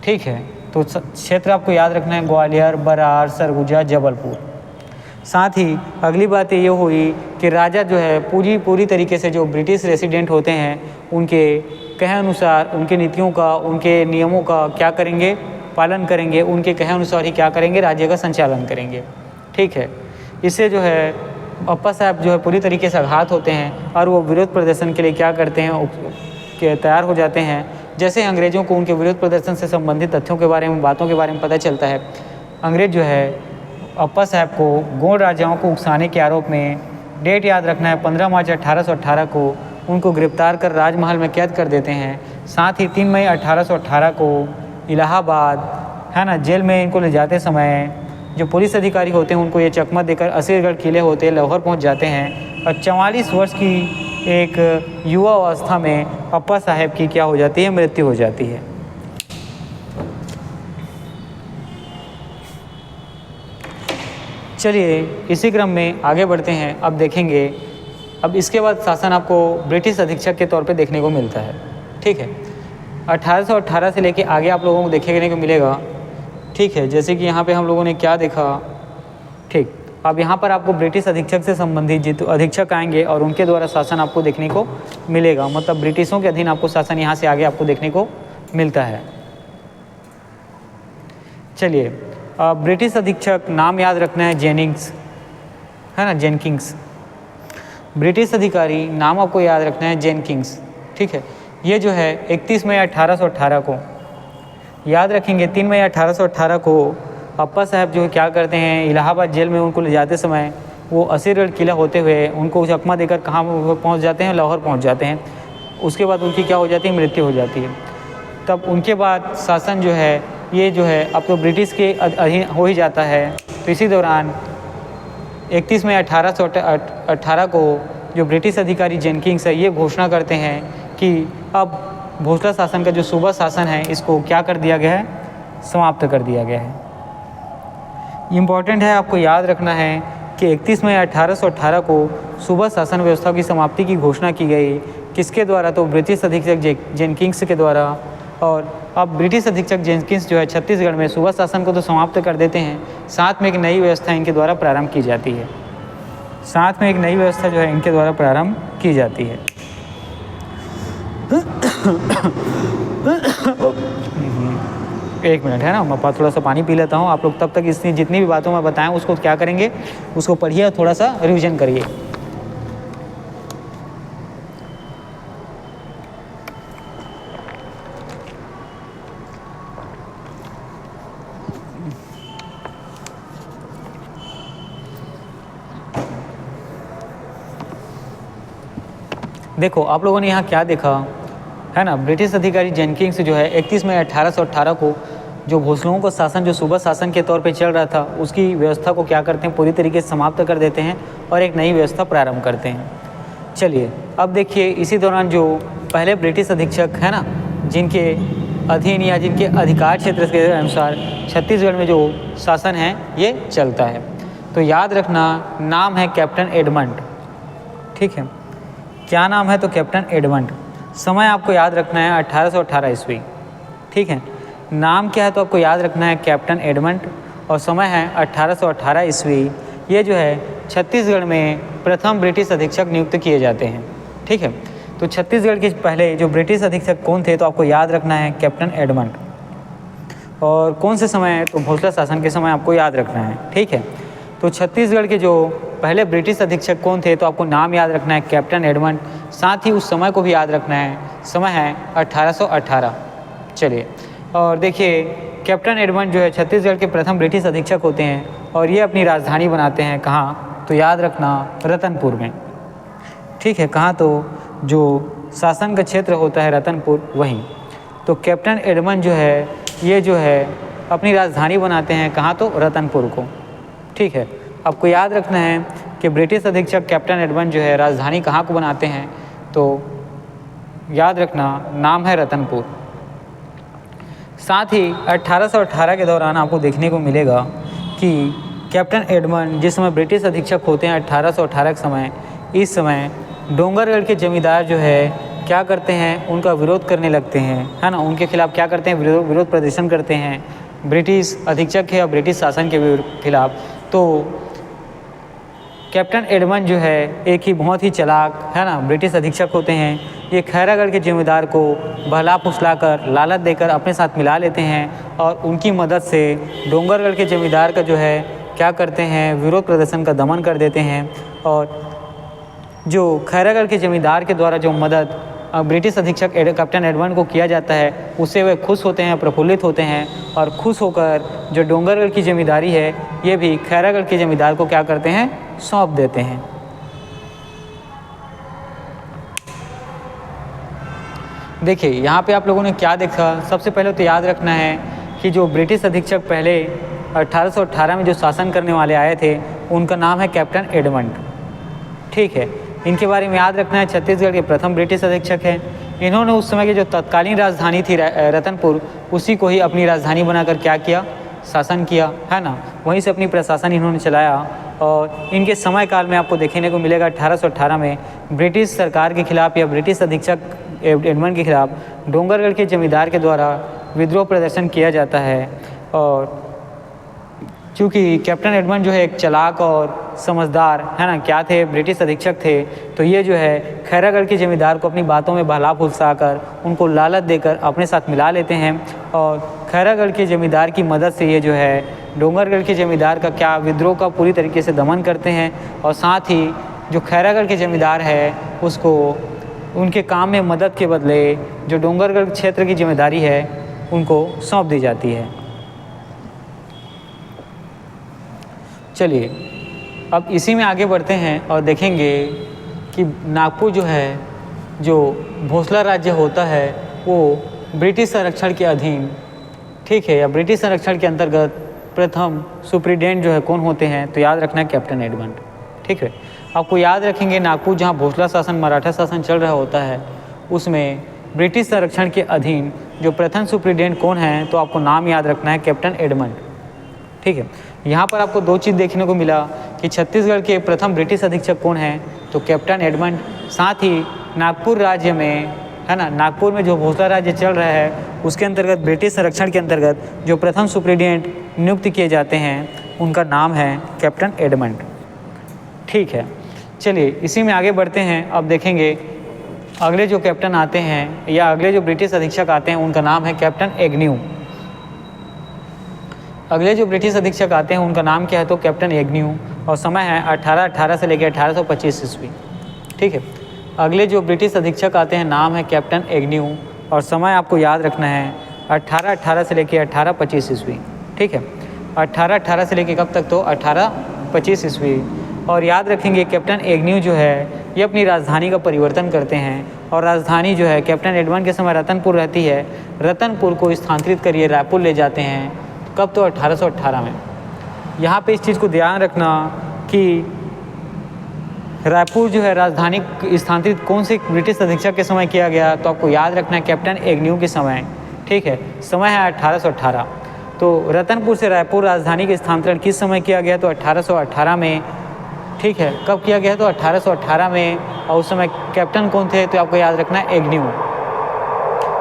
ठीक है, तो क्षेत्र आपको याद रखना है, ग्वालियर, बरार, सरगुजा, जबलपुर। साथ ही अगली बात ये हुई कि राजा जो है पूरी तरीके से जो ब्रिटिश रेसिडेंट होते हैं उनके कहे अनुसार, उनके नीतियों का, उनके नियमों का क्या करेंगे? पालन करेंगे। उनके कहे अनुसार ही क्या करेंगे? राज्य का संचालन करेंगे। ठीक है, इससे जो है अप्पा साहब जो है पूरी तरीके से आघात होते हैं और वो विरोध प्रदर्शन के लिए क्या करते हैं? कि तैयार हो जाते हैं। जैसे अंग्रेज़ों को उनके विरोध प्रदर्शन से संबंधित तथ्यों के बारे में, बातों के बारे में पता चलता है, अंग्रेज़ जो है अप्पा साहब को गौड़ राजाओं को उकसाने के आरोप में, डेट याद रखना है, 15 मार्च 1818 को उनको गिरफ्तार कर राजमहल में कैद कर देते हैं। साथ ही 3 मई 1818 को इलाहाबाद, है ना, जेल में इनको ले जाते समय जो पुलिस अधिकारी होते हैं उनको ये चकमा देकर असीरगढ़ किले होते हैं लाहौर पहुंच जाते हैं और 44 वर्ष की एक युवा अवस्था में अप्पा साहब की क्या हो जाती है? मृत्यु हो जाती है। चलिए, इसी क्रम में आगे बढ़ते हैं। अब देखेंगे, अब इसके बाद शासन आपको ब्रिटिश अधीक्षक के तौर पे देखने को मिलता है। ठीक है, 1818 से लेके आगे आप लोगों को देखने को मिलेगा। ठीक है, जैसे कि यहाँ पे हम लोगों ने क्या देखा। ठीक, अब यहाँ पर आपको ब्रिटिश अधीक्षक से संबंधित जितने अधीक्षक आएंगे और उनके द्वारा शासन आपको देखने को मिलेगा। मतलब ब्रिटिशों के अधीन आपको शासन यहाँ से आगे आपको देखने को मिलता है। चलिए, ब्रिटिश अधीक्षक नाम याद रखना है, जेनिंग्स, है ना, जेनकिंग्स। ब्रिटिश अधिकारी नाम आपको याद रखना है, जेनकिंग्स। ठीक है, ये जो है 31 मई 1818 को याद रखेंगे। 3 मई 1818 को अप्पा साहब जो है क्या करते हैं? इलाहाबाद जेल में उनको ले जाते समय वो असीरगढ़ किला होते हुए उनको चकमा देकर कहाँ पहुँच जाते हैं? लाहौर पहुँच जाते हैं। उसके बाद उनकी क्या हो जाती है? मृत्यु हो जाती है। तब उनके बाद शासन जो है ये जो है अब तो ब्रिटिश के अधीन हो ही जाता है। तो इसी दौरान 31 मई 1818 को जो ब्रिटिश अधिकारी जेनकिंग्स है ये घोषणा करते हैं कि अब भोसला शासन का जो सूबा शासन है इसको क्या कर दिया गया है? समाप्त कर दिया गया है। इम्पॉर्टेंट है, आपको याद रखना है कि 31 मई 1818 को सूबा शासन व्यवस्था की समाप्ति की घोषणा की गई। किसके द्वारा? तो ब्रिटिश अधीक्षक जेनकिंस के द्वारा। और अब ब्रिटिश अधीक्षक जेनकिंस जो है छत्तीसगढ़ में सूबा शासन को तो समाप्त कर देते हैं, साथ में एक नई व्यवस्था इनके द्वारा प्रारंभ की जाती है। साथ में एक नई व्यवस्था जो है इनके द्वारा प्रारंभ की जाती है। एक मिनट है ना, मैं थोड़ा सा पानी पी लेता हूँ। आप लोग तब तक इसकी जितनी भी बातों में बताएं उसको क्या करेंगे, उसको पढ़िए और थोड़ा सा रिवीजन करिए। देखो आप लोगों ने यहाँ क्या देखा है ना, ब्रिटिश अधिकारी जेनकिंस जो है 31 मई 1818 को जो भोसलों का शासन जो सूबा शासन के तौर पे चल रहा था उसकी व्यवस्था को क्या करते हैं, पूरी तरीके से समाप्त कर देते हैं और एक नई व्यवस्था प्रारंभ करते हैं। चलिए अब देखिए, इसी दौरान जो पहले ब्रिटिश अधीक्षक है ना, जिनके अधीन या जिनके अधिकार क्षेत्र के अनुसार छत्तीसगढ़ में जो शासन है ये चलता है, तो याद रखना नाम है कैप्टन एडमंड। ठीक है, क्या नाम है? तो कैप्टन एडमंड। समय आपको याद रखना है 1818 ईस्वी। ठीक है, नाम क्या है तो आपको याद रखना है कैप्टन एडमंड, और समय है 1818 ईस्वी। ये जो है छत्तीसगढ़ में प्रथम ब्रिटिश अधीक्षक नियुक्त किए जाते हैं। ठीक है, तो छत्तीसगढ़ के पहले जो ब्रिटिश अधीक्षक कौन थे, तो आपको याद रखना है कैप्टन एडमंड। और कौन से समय? तो भोसला शासन के समय आपको याद रखना है। ठीक है, तो छत्तीसगढ़ के जो पहले ब्रिटिश अधीक्षक कौन थे, तो आपको नाम याद रखना है कैप्टन एडमंड, साथ ही उस समय को भी याद रखना है, समय है 1818। चलिए और देखिए, कैप्टन एडमंड जो है छत्तीसगढ़ के प्रथम ब्रिटिश अधीक्षक होते हैं और ये अपनी राजधानी बनाते हैं कहाँ, तो याद रखना रतनपुर में। ठीक है, कहाँ? तो जो शासन का क्षेत्र होता है रतनपुर, वहीं। तो कैप्टन एडमंड जो है ये जो है अपनी राजधानी बनाते हैं कहाँ, तो रतनपुर को। ठीक है, आपको याद रखना है कि ब्रिटिश अधीक्षक कैप्टन एडमंड जो है राजधानी कहाँ को बनाते हैं, तो याद रखना नाम है रतनपुर। साथ ही 1818 के दौरान आपको देखने को मिलेगा कि कैप्टन एडमंड जिस समय ब्रिटिश अधीक्षक होते हैं 1818 के समय, इस समय डोंगरगढ़ के जमींदार जो है क्या करते हैं, उनका विरोध करने लगते हैं, है ना। उनके खिलाफ क्या करते हैं, विरोध प्रदर्शन करते हैं ब्रिटिश अधीक्षक है और ब्रिटिश शासन के खिलाफ। तो कैप्टन एडमंड जो है एक ही बहुत ही चालाक है ना ब्रिटिश अधीक्षक होते हैं। ये खैरागढ़ के जमींदार को बहला फुसलाकर लालच देकर अपने साथ मिला लेते हैं और उनकी मदद से डोंगरगढ़ के जमींदार का जो है क्या करते हैं, विरोध प्रदर्शन का दमन कर देते हैं। और जो खैरागढ़ के जमींदार के द्वारा जो मदद ब्रिटिश अधीक्षक कैप्टन एडमंड को किया जाता है, उससे वे खुश होते हैं, प्रफुल्लित होते हैं और खुश होकर जो डोंगरगढ़ की जमींदारी है ये भी खैरागढ़ के जमींदार को क्या करते हैं, सौंप देते हैं। देखिए यहाँ पे आप लोगों ने क्या देखा, सबसे पहले तो याद रखना है कि जो ब्रिटिश अधीक्षक पहले 1818 में जो शासन करने वाले आए थे उनका नाम है कैप्टन एडमंड। ठीक है, इनके बारे में याद रखना है, छत्तीसगढ़ के प्रथम ब्रिटिश अधीक्षक हैं। इन्होंने उस समय की जो तत्कालीन राजधानी थी रतनपुर, उसी को ही अपनी राजधानी बनाकर क्या किया, शासन किया, है ना। वहीं से अपनी प्रशासन इन्होंने चलाया। और इनके समय काल में आपको देखने को मिलेगा 1818 में ब्रिटिश सरकार के खिलाफ या ब्रिटिश अधीक्षक एडमंड के खिलाफ डोंगरगढ़ के जमींदार के द्वारा विद्रोह प्रदर्शन किया जाता है। और चूँकि कैप्टन एडमंड जो है एक चालाक और समझदार है ना क्या थे, ब्रिटिश अधीक्षक थे, तो ये जो है खैरागढ़ के जमींदार को अपनी बातों में बहला फुसलाकर उनको लालच देकर अपने साथ मिला लेते हैं। और खैरागढ़ के जमींदार की मदद से ये जो है डोंगरगढ़ के जमींदार का क्या विद्रोह का पूरी तरीके से दमन करते हैं। और साथ ही जो खैरागढ़ के जमींदार है उसको उनके काम में मदद के बदले जो डोंगरगढ़ क्षेत्र की जिम्मेदारी है उनको सौंप दी जाती है। चलिए अब इसी में आगे बढ़ते हैं और देखेंगे कि नागपुर जो है, जो भोसला राज्य होता है वो ब्रिटिश संरक्षण के अधीन, ठीक है, या ब्रिटिश संरक्षण के अंतर्गत प्रथम सुप्रीडेंट जो है कौन होते हैं, तो याद रखना है कैप्टन एडमंड। ठीक है, आपको याद रखेंगे नागपुर जहाँ भोसला शासन मराठा शासन चल रहा होता है उसमें ब्रिटिश संरक्षण के अधीन जो प्रथम सुप्रीडेंट कौन है, तो आपको नाम याद रखना है कैप्टन एडमंड। ठीक है, यहाँ पर आपको दो चीज़ देखने को मिला कि छत्तीसगढ़ के प्रथम ब्रिटिश अधीक्षक कौन हैं, तो कैप्टन एडमंड। साथ ही नागपुर राज्य में, है ना, नागपुर में जो भोसला राज्य चल रहा है उसके अंतर्गत ब्रिटिश संरक्षण के अंतर्गत जो प्रथम सुप्रिटेंडेंट नियुक्त किए जाते हैं उनका नाम है कैप्टन एडमंड। ठीक है, चलिए इसी में आगे बढ़ते हैं। अब देखेंगे अगले जो कैप्टन आते हैं या अगले जो ब्रिटिश अधीक्षक आते हैं उनका नाम है कैप्टन एग्न्यू। अगले जो ब्रिटिश अधीक्षक आते हैं उनका नाम क्या है, तो कैप्टन एग्न्यू, और समय है 1818 से लेकर 1825 ईस्वी। ठीक है, अगले जो ब्रिटिश अधीक्षक आते हैं नाम है कैप्टन एग्न्यू, और समय आपको याद रखना है 1818 से लेकर 1825 ईस्वी। ठीक है, 1818 से लेकर कब तक, तो 1825 ईस्वी। और याद रखेंगे कैप्टन एग्न्यू जो है ये अपनी राजधानी का परिवर्तन करते हैं, और राजधानी जो है कैप्टन एडमंड के समय रतनपुर रहती है, रतनपुर को स्थानांतरित करिए रायपुर ले जाते हैं। कब, तो 1818 में। यहाँ पे इस चीज़ को ध्यान रखना कि रायपुर जो है राजधानी स्थानांतरित कौन से ब्रिटिश अधीक्षक के समय किया गया, तो आपको याद रखना है कैप्टन एग्न्यू के समय। ठीक है, समय है 1818। तो रतनपुर से रायपुर राजधानी का स्थानांतरण किस समय किया गया, तो 1818 में। ठीक है, कब किया गया, तो 1818 में, और उस समय कैप्टन कौन थे, तो आपको याद रखना है एग्न्यू।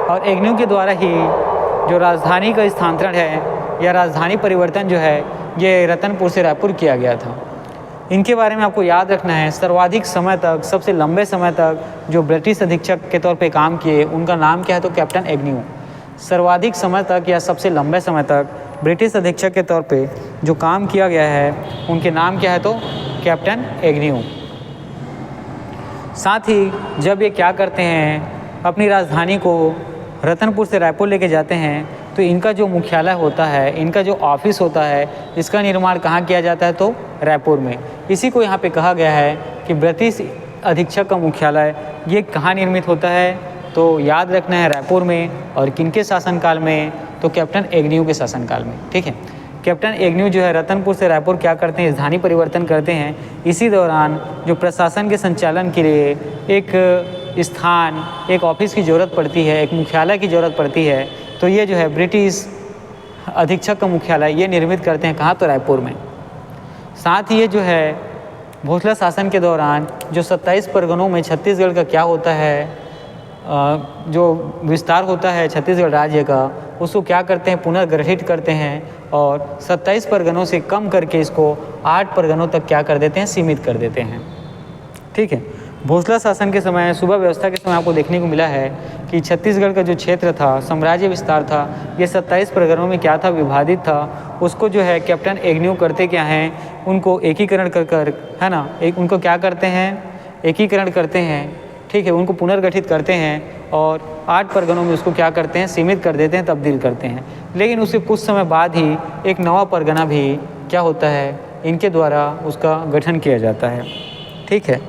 और एग्न्यू के द्वारा ही जो राजधानी का स्थानांतरण है या राजधानी परिवर्तन जो है ये रतनपुर से रायपुर किया गया था। इनके बारे में आपको याद रखना है, सर्वाधिक समय तक, सबसे लंबे समय तक जो ब्रिटिश अधीक्षक के तौर पे काम किए उनका नाम क्या है, तो कैप्टन एग्न्यू। सर्वाधिक समय तक या सबसे लंबे समय तक ब्रिटिश अधीक्षक के तौर पे जो काम किया गया है उनके नाम क्या है, तो कैप्टन एग्न्यू। साथ ही जब ये क्या करते हैं, अपनी राजधानी को रतनपुर से रायपुर लेके जाते हैं, तो इनका जो मुख्यालय होता है, इनका जो ऑफिस होता है, इसका निर्माण कहाँ किया जाता है, तो रायपुर में। इसी को यहाँ पे कहा गया है कि ब्रिटिश अधीक्षक का मुख्यालय ये कहाँ निर्मित होता है, तो याद रखना है रायपुर में। और किनके शासनकाल में, तो कैप्टन एग्न्यू के शासनकाल में। ठीक है, कैप्टन एग्न्यू जो है रतनपुर से रायपुर क्या करते हैं, राजधानी परिवर्तन करते हैं। इसी दौरान जो प्रशासन के संचालन के लिए एक स्थान, एक ऑफिस की ज़रूरत पड़ती है, एक मुख्यालय की ज़रूरत पड़ती है, तो ये जो है ब्रिटिश अधीक्षक का मुख्यालय ये निर्मित करते हैं कहाँ, तो रायपुर में। साथ ही ये जो है भोसला शासन के दौरान जो 27 परगनों में छत्तीसगढ़ का क्या होता है, जो विस्तार होता है छत्तीसगढ़ राज्य का, उसको क्या करते हैं, पुनर्गठित करते हैं, और 27 परगनों से कम करके इसको 8 परगनों तक क्या कर देते हैं, सीमित कर देते हैं। ठीक है, भोसला शासन के समय, सूबा व्यवस्था के समय आपको देखने को मिला है कि छत्तीसगढ़ का जो क्षेत्र था, साम्राज्य विस्तार था, ये 27 परगनों में क्या था, विभाजित था। उसको जो है कैप्टन एग्न्यू करते क्या हैं, उनको एकीकरण कर है ना, उनको क्या करते हैं, एकीकरण करते हैं। ठीक है, उनको पुनर्गठित करते हैं और 8 परगनों में उसको क्या करते हैं, सीमित कर देते हैं, तब्दील करते हैं। लेकिन उसके कुछ समय बाद ही एक नवा परगना भी क्या होता है, इनके द्वारा उसका गठन किया जाता है। ठीक है,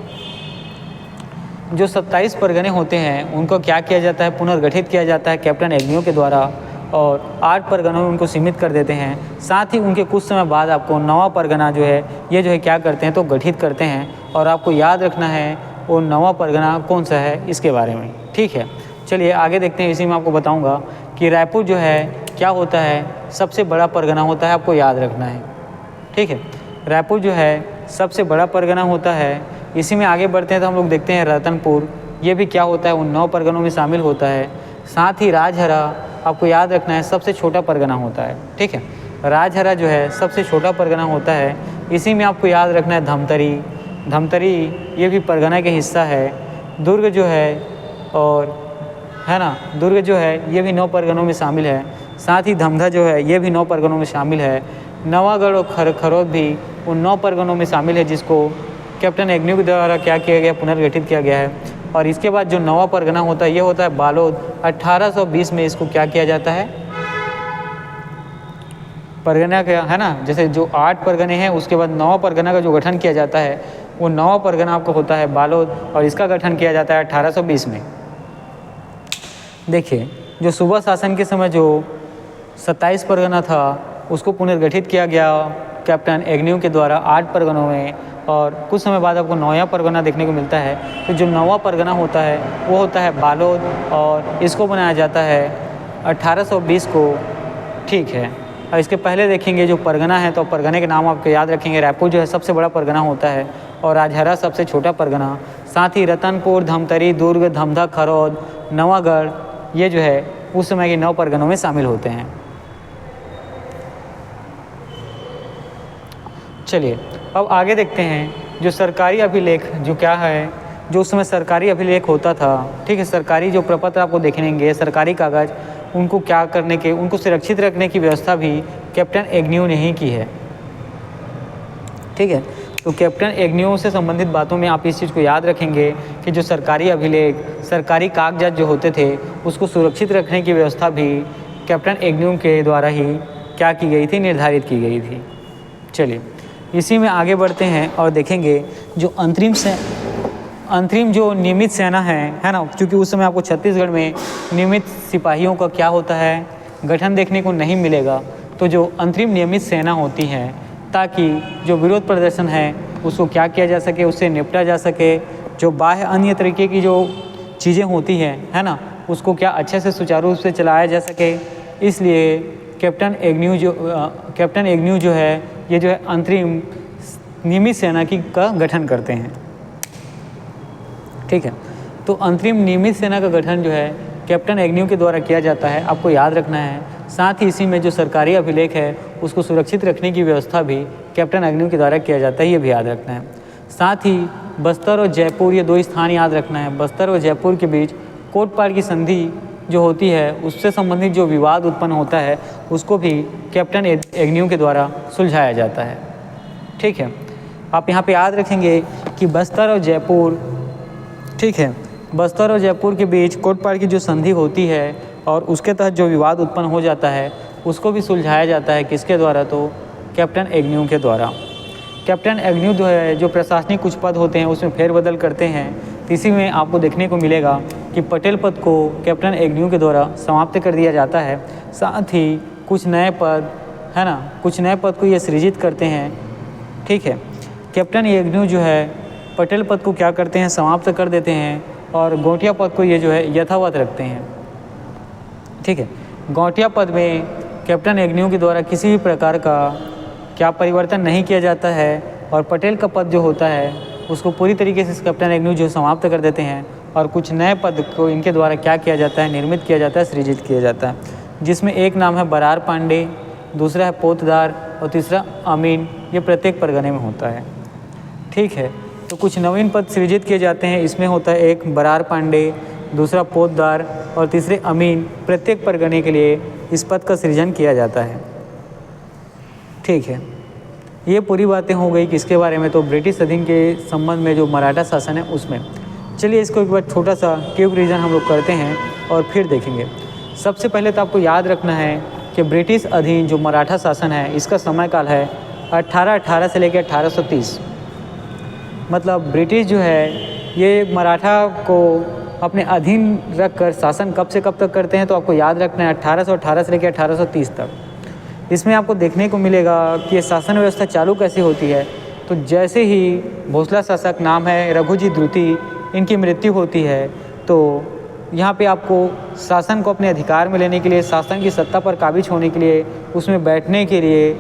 जो 27 परगने होते हैं उनको क्या किया जाता है, पुनर्गठित किया जाता है कैप्टन एग्न्यू के द्वारा, और 8 परगनों में उनको सीमित कर देते हैं। साथ ही उनके कुछ समय बाद आपको नवा परगना जो है ये जो है क्या करते हैं, तो गठित करते हैं। और आपको याद रखना है वो नवा परगना कौन सा है, इसके बारे में। ठीक है, चलिए आगे देखते हैं। इसी में आपको बताऊंगा कि रायपुर जो है क्या होता है, सबसे बड़ा परगना होता है, आपको याद रखना है। ठीक है, रायपुर जो है सबसे बड़ा परगना होता है। इसी में आगे बढ़ते हैं तो हम लोग देखते हैं रतनपुर, ये भी क्या होता है, उन 9 परगनों में शामिल होता है। साथ ही राजहरा आपको याद रखना है सबसे छोटा परगना होता है। ठीक है, राजहरा जो है सबसे छोटा परगना होता है। इसी में आपको याद रखना है धमतरी, धमतरी ये भी परगना के हिस्सा है। दुर्ग जो है, और है ना, दुर्ग जो है ये भी 9 परगनों में शामिल है। साथ ही धमधा जो है ये भी 9 परगनों में शामिल है। नवागढ़ और खरौद भी उन 9 परगनों में शामिल है, जिसको कैप्टन एग्न्यू के द्वारा क्या किया गया, पुनर्गठित किया गया है। और इसके बाद जो नवा परगना होता है ये होता है बालोद। 1820 में इसको क्या किया जाता है, परगना क्या है ना, जैसे जो 8 परगने हैं उसके बाद नवा परगना का जो गठन किया जाता है वो नवा परगना आपको होता है बालोद, और इसका गठन किया जाता है 1820 में। देखिए, जो सूबा शासन के समय जो 27 परगना था उसको पुनर्गठित किया गया कैप्टन एग्न्यू के द्वारा 8 परगनों में, और कुछ समय बाद आपको नया परगना देखने को मिलता है। तो जो नवा परगना होता है वो होता है बालोद, और इसको बनाया जाता है 1820 को। ठीक है, और इसके पहले देखेंगे जो परगना है, तो परगने के नाम आपको याद रखेंगे। रायपुर जो है सबसे बड़ा परगना होता है और राजहरा सबसे छोटा परगना। साथ ही रतनपुर, धमतरी, दुर्ग, धमधा, खरौद, नवागढ़ ये जो है उस समय के 9 परगनों में शामिल होते हैं। चलिए अब आगे देखते हैं जो सरकारी अभिलेख जो क्या है, जो उस समय सरकारी अभिलेख होता था, ठीक है, सरकारी जो प्रपत्र आपको देखेंगे, सरकारी कागज़, उनको क्या करने के, उनको सुरक्षित रखने की व्यवस्था भी कैप्टन एग्न्यू ने ही की है। ठीक है, तो कैप्टन एग्न्यू से संबंधित बातों में आप इस चीज़ को याद रखेंगे कि जो सरकारी अभिलेख, सरकारी कागजात जो होते थे उसको सुरक्षित रखने की व्यवस्था भी कैप्टन एग्न्यू के द्वारा ही क्या की गई थी, निर्धारित की गई थी। चलिए इसी में आगे बढ़ते हैं और देखेंगे जो अंतरिम जो नियमित सेना है ना, क्योंकि उस समय आपको छत्तीसगढ़ में नियमित सिपाहियों का क्या होता है, गठन देखने को नहीं मिलेगा। तो जो अंतरिम नियमित सेना होती है, ताकि जो विरोध प्रदर्शन है उसको क्या किया जा सके, उससे निपटा जा सके, जो बाह्य अन्य तरीके की जो चीज़ें होती हैं, है ना, उसको क्या अच्छे से सुचारू रूप से चलाया जा सके। इसलिए कैप्टन एग्न्यू जो है ये जो है अंतरिम नियमित सेना का गठन करते हैं। ठीक है, तो अंतरिम नियमित सेना का गठन जो है कैप्टन एग्न्यू के द्वारा किया जाता है, आपको याद रखना है। साथ ही इसी में जो सरकारी अभिलेख है उसको सुरक्षित रखने की व्यवस्था भी कैप्टन एग्न्यू के द्वारा किया जाता है, ये भी याद रखना है। साथ ही बस्तर और जयपुर, ये 2 स्थान याद रखना है। बस्तर और जयपुर के बीच कोटपाड़ की संधि जो होती है उससे संबंधित जो विवाद उत्पन्न होता है उसको भी कैप्टन एग्न्यू के द्वारा सुलझाया जाता है। ठीक है, आप यहाँ पे याद रखेंगे कि बस्तर और जयपुर, ठीक है, बस्तर और जयपुर के बीच कोटपाड़ की जो संधि होती है और उसके तहत जो विवाद उत्पन्न हो जाता है उसको भी सुलझाया जाता है किसके द्वारा, तो कैप्टन एग्न्यू के द्वारा। कैप्टन एग्न्यू जो है जो प्रशासनिक कुछ पद होते हैं उसमें फेरबदल करते हैं। तो इसी में आपको देखने को मिलेगा कि पटेल पद को कैप्टन एग्न्यू के द्वारा समाप्त कर दिया जाता है। साथ ही कुछ नए पद, है ना, कुछ नए पद को ये सृजित करते हैं। ठीक है, कैप्टन एग्न्यू जो है पटेल पद को क्या करते हैं, समाप्त कर देते हैं और गौटिया पद को ये जो है यथावत रखते हैं। ठीक है, गौटिया पद में कैप्टन एग्न्यू के द्वारा किसी भी प्रकार का क्या परिवर्तन नहीं किया जाता है और पटेल का पद जो होता है उसको पूरी तरीके से कैप्टन एग्न्यू जो समाप्त कर देते हैं और कुछ नए पद को इनके द्वारा क्या किया जाता है, निर्मित किया जाता है, सृजित किया जाता है, जिसमें एक नाम है बरार पांडे, दूसरा है पोतदार और तीसरा अमीन। ये प्रत्येक परगने में होता है। ठीक है, तो कुछ नवीन पद सृजित किए जाते हैं। इसमें होता है एक बरार पांडे, दूसरा पोतदार और तीसरे अमीन। प्रत्येक परगने के लिए इस पद का सृजन किया जाता है। ठीक है, ये पूरी बातें हो गई किसके बारे में, तो ब्रिटिश अधीन के संबंध में जो मराठा शासन है उसमें। चलिए इसको एक बार छोटा सा क्विक रिवीजन हम लोग करते हैं और फिर देखेंगे। सबसे पहले तो आपको याद रखना है कि ब्रिटिश अधीन जो मराठा शासन है इसका समय काल है 1818 से लेकर 1830। मतलब ब्रिटिश जो है ये मराठा को अपने अधीन रखकर शासन कब से कब तक करते हैं, तो आपको याद रखना है 1818 से लेकर 1830 तक। इसमें आपको देखने को मिलेगा कि ये शासन व्यवस्था चालू कैसे होती है। तो जैसे ही भोसला शासक, नाम है रघुजी द्रुति, इनकी मृत्यु होती है तो यहाँ पे आपको शासन को अपने अधिकार में लेने के लिए, शासन की सत्ता पर काबिज होने के लिए, उसमें बैठने के लिए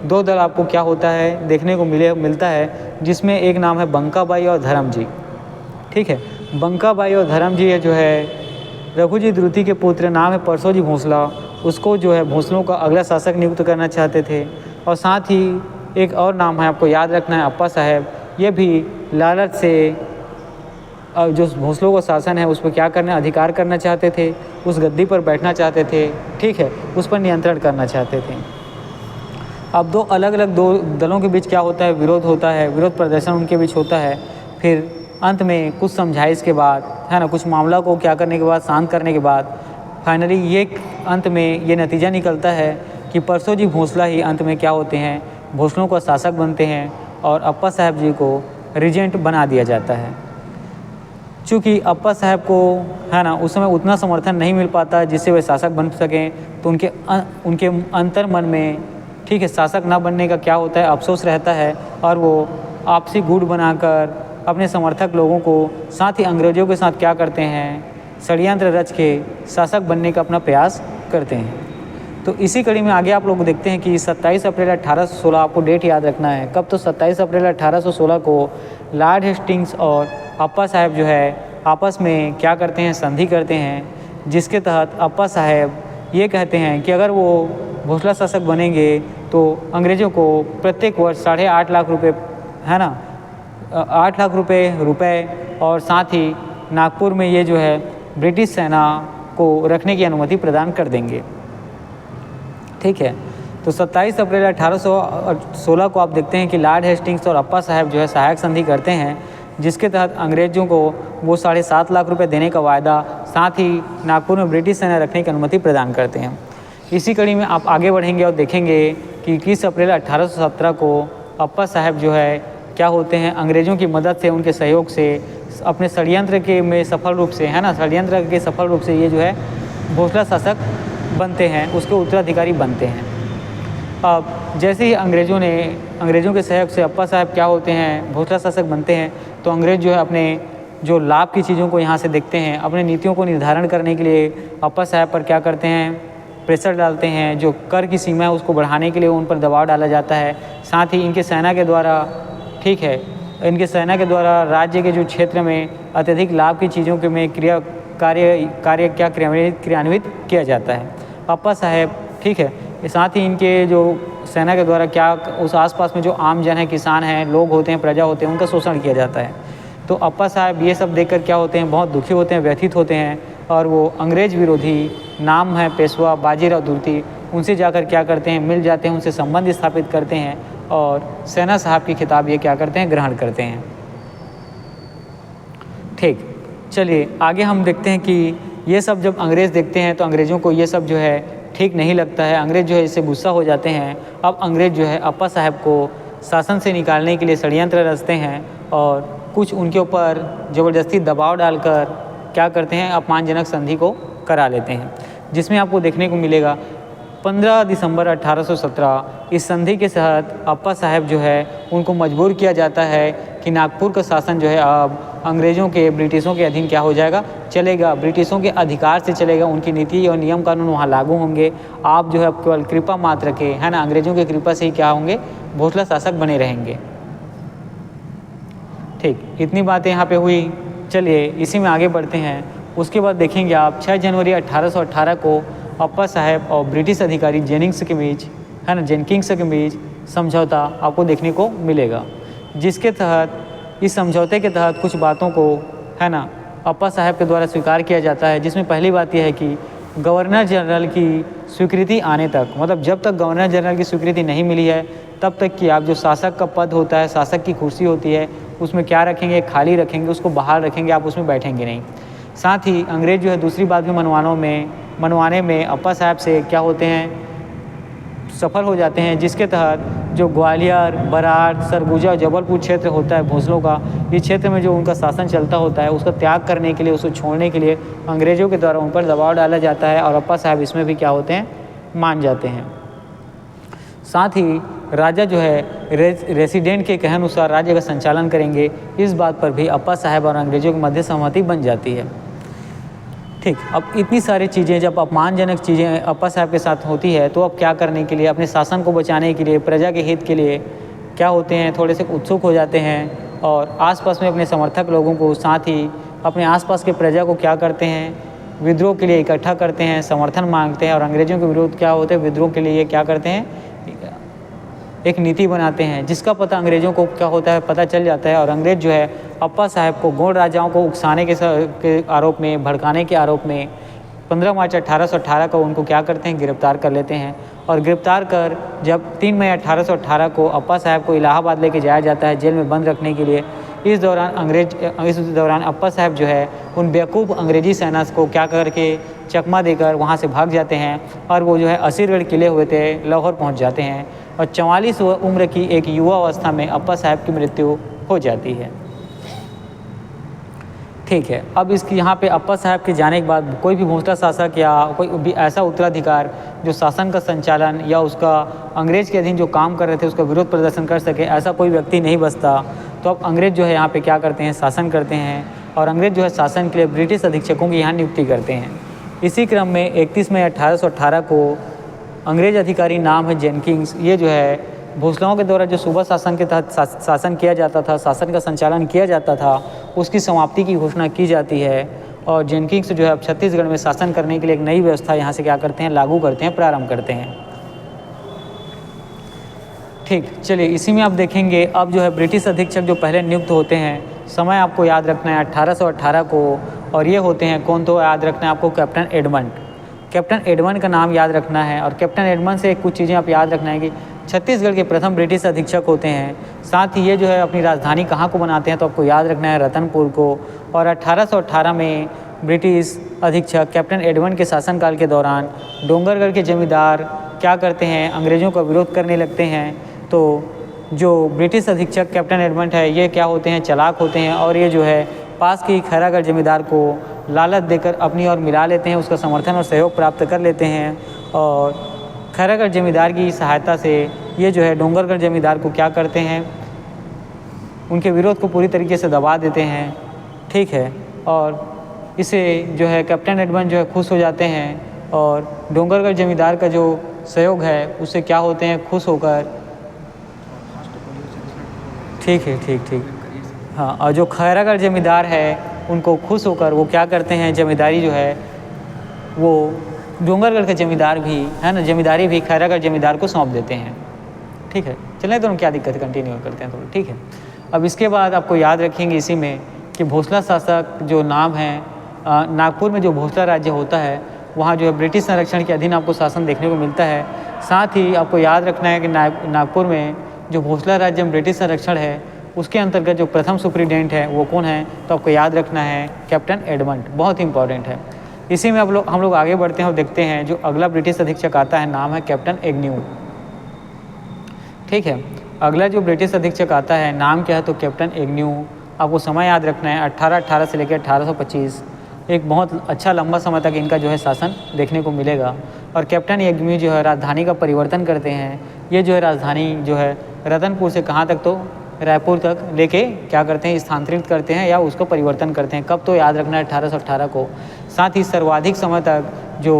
2 दल आपको क्या होता है देखने को मिलता है, जिसमें एक नाम है बंकाबाई और धर्मजी। ठीक है, बंकाबाई और धर्मजी जो है रघुजी द्रुति के पुत्र, नाम है परसोजी भोसला, उसको जो है भोसलों का अगला शासक नियुक्त करना चाहते थे। और साथ ही एक और नाम है आपको याद रखना है अप्पा साहब, ये भी लालच से जो भोसलों का शासन है उस पर क्या करना, अधिकार करना चाहते थे, उस गद्दी पर बैठना चाहते थे। ठीक है, उस पर नियंत्रण करना चाहते थे। अब 2 अलग अलग दलों के बीच क्या होता है, विरोध होता है, विरोध प्रदर्शन उनके बीच होता है। फिर अंत में कुछ समझाइश के बाद, है ना, कुछ मामला को क्या करने के बाद, शांत करने के बाद फाइनली ये अंत में ये नतीजा निकलता है कि परसोजी भोसला ही अंत में क्या होते हैं, भोसलों का शासक बनते हैं और अप्पा साहब जी को रीजेंट बना दिया जाता है। चूँकि अप्पा साहब को, है ना, उस समय उतना समर्थन नहीं मिल पाता जिससे वे शासक बन सकें, तो उनके अंतर मन में, ठीक है, शासक ना बनने का क्या होता है, अफसोस रहता है और वो आपसी गुट बनाकर अपने समर्थक लोगों को, साथ ही अंग्रेज़ों के साथ क्या करते हैं, षड्यंत्र रच के शासक बनने का अपना प्रयास करते हैं। तो इसी कड़ी में आगे आप लोग देखते हैं कि 27 अप्रैल 1816, आपको डेट याद रखना है कब, तो 27 अप्रैल 1816 को लॉर्ड हेस्टिंग्स और अप्पा साहब जो है आपस में क्या करते हैं, संधि करते हैं, जिसके तहत अप्पा साहब ये कहते हैं कि अगर वो भोसला शासक बनेंगे तो अंग्रेज़ों को प्रत्येक वर्ष 8.5 लाख रुपए, है ना, 8 लाख रुपए और साथ ही नागपुर में ये जो है ब्रिटिश सेना को रखने की अनुमति प्रदान कर देंगे। ठीक है, तो 27 अप्रैल 1816 को आप देखते हैं कि लॉर्ड हेस्टिंग्स और अप्पा साहब जो है सहायक संधि करते हैं, जिसके तहत अंग्रेज़ों को वो 7.5 लाख रुपए देने का वायदा, साथ ही नागपुर में ब्रिटिश सेना रखने की अनुमति प्रदान करते हैं। इसी कड़ी में आप आगे बढ़ेंगे और देखेंगे कि 21 अप्रैल 1817 को अप्पा साहब जो है क्या होते हैं, अंग्रेज़ों की मदद से, उनके सहयोग से, अपने षड्यंत्र के में सफल रूप से, है ना, षड्यंत्र के सफल रूप से ये जो है भोसला शासक बनते हैं, उसके उत्तराधिकारी बनते हैं। अब जैसे ही अंग्रेज़ों के सहयोग से अप्पा साहब क्या होते हैं, भोसला शासक बनते हैं, तो अंग्रेज़ जो है अपने जो लाभ की चीज़ों को यहाँ से देखते हैं, अपने नीतियों को निर्धारण करने के लिए अप्पा साहब पर क्या करते हैं, प्रेशर डालते हैं। जो कर की सीमा है उसको बढ़ाने के लिए उन पर दबाव डाला जाता है। साथ ही इनके सेना के द्वारा, ठीक है, इनके सेना के द्वारा राज्य के जो क्षेत्र में अत्यधिक लाभ की चीज़ों के में क्रियान्वित किया जाता है। अप्पा साहब, ठीक है, साथ ही इनके जो सेना के द्वारा क्या उस आसपास में जो आम जन है, किसान हैं, लोग होते हैं, प्रजा होते हैं, उनका शोषण किया जाता है। तो अप्पा साहब ये सब देखकर क्या होते हैं, बहुत दुखी होते हैं, व्यथित होते हैं, और वो अंग्रेज विरोधी नाम है पेशवा बाजीराव दुर्ती, उनसे जाकर क्या करते हैं, मिल जाते हैं, उनसे संबंध स्थापित करते हैं और सेना साहब की खिताब ये क्या करते हैं, ग्रहण करते हैं। ठीक, चलिए आगे हम देखते हैं कि ये सब जब अंग्रेज़ देखते हैं तो अंग्रेज़ों को ये सब जो है ठीक नहीं लगता है। अंग्रेज़ जो है इससे गुस्सा हो जाते हैं। अब अंग्रेज़ जो है अप्पा साहब को शासन से निकालने के लिए षड्यंत्र रचते हैं और कुछ उनके ऊपर ज़बरदस्ती दबाव डालकर क्या करते हैं, अपमानजनक संधि को करा लेते हैं, जिसमें आपको देखने को मिलेगा 15 दिसंबर 1817 इस संधि के तहत अप्पा साहब जो है उनको मजबूर किया जाता है कि नागपुर का शासन जो है अब अंग्रेज़ों के, ब्रिटिशों के अधीन क्या हो जाएगा, चलेगा, ब्रिटिशों के अधिकार से चलेगा, उनकी नीति और नियम कानून वहाँ लागू होंगे। आप जो है केवल कृपा मात्र के, है ना, अंग्रेज़ों की कृपा से ही क्या होंगे, भोसला शासक बने रहेंगे। ठीक, इतनी बातें यहाँ पे हुई। चलिए इसी में आगे बढ़ते हैं। उसके बाद देखेंगे आप 6 जनवरी 1818 को अप्पा साहब और ब्रिटिश अधिकारी जेनिंग्स के बीच, है ना, जेनकिंग्स के बीच समझौता आपको देखने को मिलेगा, जिसके तहत, इस समझौते के तहत कुछ बातों को, है ना, अप्पा साहब के द्वारा स्वीकार किया जाता है। जिसमें पहली बात यह है कि गवर्नर जनरल की स्वीकृति आने तक, मतलब जब तक गवर्नर जनरल की स्वीकृति नहीं मिली है तब तक कि आप जो शासक का पद होता है, शासक की कुर्सी होती है, उसमें क्या रखेंगे, खाली रखेंगे, उसको बाहर रखेंगे, आप उसमें बैठेंगे नहीं। साथ ही अंग्रेज़ जो है दूसरी बात भी मनवाने में अप्पा साहब से क्या होते हैं, सफल हो जाते हैं, जिसके तहत जो ग्वालियर, बराड़, सरगुजा, जबलपुर क्षेत्र होता है भोसलों का, इस क्षेत्र में जो उनका शासन चलता होता है उसका त्याग करने के लिए, उसको छोड़ने के लिए अंग्रेज़ों के द्वारा उन पर दबाव डाला जाता है और अप्पा साहब इसमें भी क्या होते हैं, मान जाते हैं। साथ ही राजा जो है रेसिडेंट के कहे अनुसार राज्य का संचालन करेंगे, इस बात पर भी अप्पा साहब और अंग्रेज़ों के मध्य सहमति बन जाती है। ठीक, अब इतनी सारी चीज़ें, जब अपमानजनक चीज़ें अप्पा साहब के साथ होती है तो अब क्या करने के लिए, अपने शासन को बचाने के लिए, प्रजा के हित के लिए क्या होते हैं, थोड़े से उत्सुक हो जाते हैं और आसपास में अपने समर्थक लोगों को, साथ ही अपने आसपास के प्रजा को क्या करते हैं, विद्रोह के लिए इकट्ठा करते हैं, समर्थन मांगते हैं और अंग्रेज़ों के विरोध क्या होते हैं, विद्रोह के लिए क्या करते हैं, एक नीति बनाते हैं, जिसका पता अंग्रेज़ों को क्या होता है, पता चल जाता है। और अंग्रेज़ जो है अप्पा साहब को गौड़ राजाओं को उकसाने के आरोप में, भड़काने के आरोप में 15 मार्च 1818 को उनको क्या करते हैं, गिरफ्तार कर लेते हैं। और गिरफ्तार कर जब 3 मई 1818 को अप्पा साहब को इलाहाबाद लेके जाया जाता है जेल में बंद रखने के लिए। इस दौरान अप्पा साहब जो है उन बेवकूफ़ अंग्रेज़ी सेना को क्या करके चकमा देकर वहाँ से भाग जाते हैं और वो जो है असीरगढ़ किले हुए थे, लाहौर पहुँच जाते हैं और 44 उम्र की एक युवा अवस्था में अप्पा साहब की मृत्यु हो जाती है। ठीक है, अब इसकी यहाँ पे अप्पा साहब के जाने के बाद कोई भी भोसला शासक या कोई भी ऐसा उत्तराधिकार जो शासन का संचालन या उसका अंग्रेज़ के अधीन जो काम कर रहे थे उसका विरोध प्रदर्शन कर सके, ऐसा कोई व्यक्ति नहीं बचता। तो अब अंग्रेज़ जो है यहाँ पे क्या करते हैं, शासन करते हैं और अंग्रेज़ जो है शासन के लिए ब्रिटिश अधीक्षकों की यहाँ नियुक्ति करते हैं। इसी क्रम में 31 मई 1818 को अंग्रेज अधिकारी नाम है जेनकिंस। ये जो है भोसलेओं के द्वारा जो सूबा शासन के तहत शासन किया जाता था, शासन का संचालन किया जाता था, उसकी समाप्ति की घोषणा की जाती है। और जेनकिंस जो है अब छत्तीसगढ़ में शासन करने के लिए एक नई व्यवस्था यहाँ से क्या करते हैं, लागू करते हैं, प्रारंभ करते हैं। ठीक, चलिए इसी में आप देखेंगे अब जो है ब्रिटिश अधीक्षक जो पहले नियुक्त होते हैं, समय आपको याद रखना है 1818 को, और ये होते हैं कौन, तो याद रखना है आपको कैप्टन एडमंड। कैप्टन एडमंड का नाम याद रखना है। और कैप्टन एडमंड से कुछ चीज़ें आप याद रखना है कि छत्तीसगढ़ के प्रथम ब्रिटिश अधीक्षक होते हैं। साथ ही ये जो है अपनी राजधानी कहाँ को बनाते हैं, तो आपको याद रखना है रतनपुर को। और 1818 में ब्रिटिश अधीक्षक कैप्टन एडमंड के शासनकाल के दौरान डोंगरगढ़ के जमींदार क्या करते हैं, अंग्रेज़ों का विरोध करने लगते हैं। तो जो ब्रिटिश अधीक्षक कैप्टन एडमंड है, ये क्या होते हैं, चालाक होते हैं, और ये जो है पास की खैरागढ़ जमींदार को लालच देकर अपनी ओर मिला लेते हैं, उसका समर्थन और सहयोग प्राप्त कर लेते हैं। और खैरागढ़ जमींदार की सहायता से ये जो है डोंगरगढ़ जमींदार को क्या करते हैं, उनके विरोध को पूरी तरीके से दबा देते हैं। ठीक है, और इसे जो है कैप्टन एडमंड जो है खुश हो जाते हैं, और डोंगरगढ़ जमींदार का जो सहयोग है उससे क्या होते हैं, खुश होकर। ठीक है, ठीक, हाँ। और जो खैरागढ़ जमींदार है उनको खुश होकर वो क्या करते हैं, जमींदारी जो है वो डोंगरगढ़ के जमींदार भी है ना, जमींदारी भी खैरागढ़ जमींदार को सौंप देते हैं। ठीक है, चलें तो हम क्या दिक्कत, कंटिन्यू करते हैं थोड़ा। ठीक है, अब इसके बाद आपको याद रखेंगे इसी में कि भोसला शासक जो नाम है, नागपुर में जो भोसला राज्य होता है वहाँ जो है ब्रिटिश संरक्षण के अधीन आपको शासन देखने को मिलता है। साथ ही आपको याद रखना है कि नागपुर में जो भोसला राज्य में ब्रिटिश संरक्षण है उसके अंतर्गत जो प्रथम सुप्रीटेंडेंट है वो कौन है, तो आपको याद रखना है कैप्टन एडमंड, बहुत इंपॉर्टेंट है। इसी में हम लोग आगे बढ़ते हैं और देखते हैं जो अगला ब्रिटिश अधीक्षक आता है, नाम है कैप्टन एग्न्यू। ठीक है, अगला जो ब्रिटिश अधीक्षक आता है नाम क्या है, तो कैप्टन एग्न्यू। आपको समय याद रखना है 1818 से लेकर 1825, एक बहुत अच्छा लंबा समय तक इनका जो है शासन देखने को मिलेगा। और कैप्टन एग्न्यू जो है राजधानी का परिवर्तन करते हैं। ये जो है राजधानी जो है रतनपुर से कहाँ तक, तो रायपुर तक लेके क्या करते हैं, स्थानांतरित करते हैं या उसको परिवर्तन करते हैं। कब, तो याद रखना है 1818 को। साथ ही सर्वाधिक समय तक जो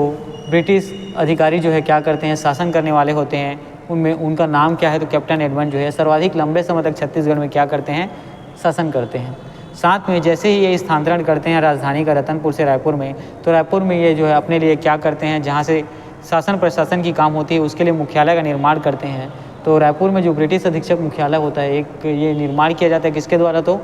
ब्रिटिश अधिकारी जो है क्या करते हैं, शासन करने वाले होते हैं, उनमें उनका नाम क्या है, तो कैप्टन एडमंड जो है सर्वाधिक लंबे समय तक छत्तीसगढ़ में क्या करते हैं, शासन करते हैं। साथ में जैसे ही ये स्थानांतरण करते हैं राजधानी का रतनपुर से रायपुर में, तो रायपुर में ये जो है अपने लिए क्या करते हैं, जहाँ से शासन प्रशासन की काम होती है उसके लिए मुख्यालय का निर्माण करते हैं। तो रायपुर में जो ब्रिटिश अधीक्षक मुख्यालय होता है, एक ये निर्माण किया जाता है किसके द्वारा, तो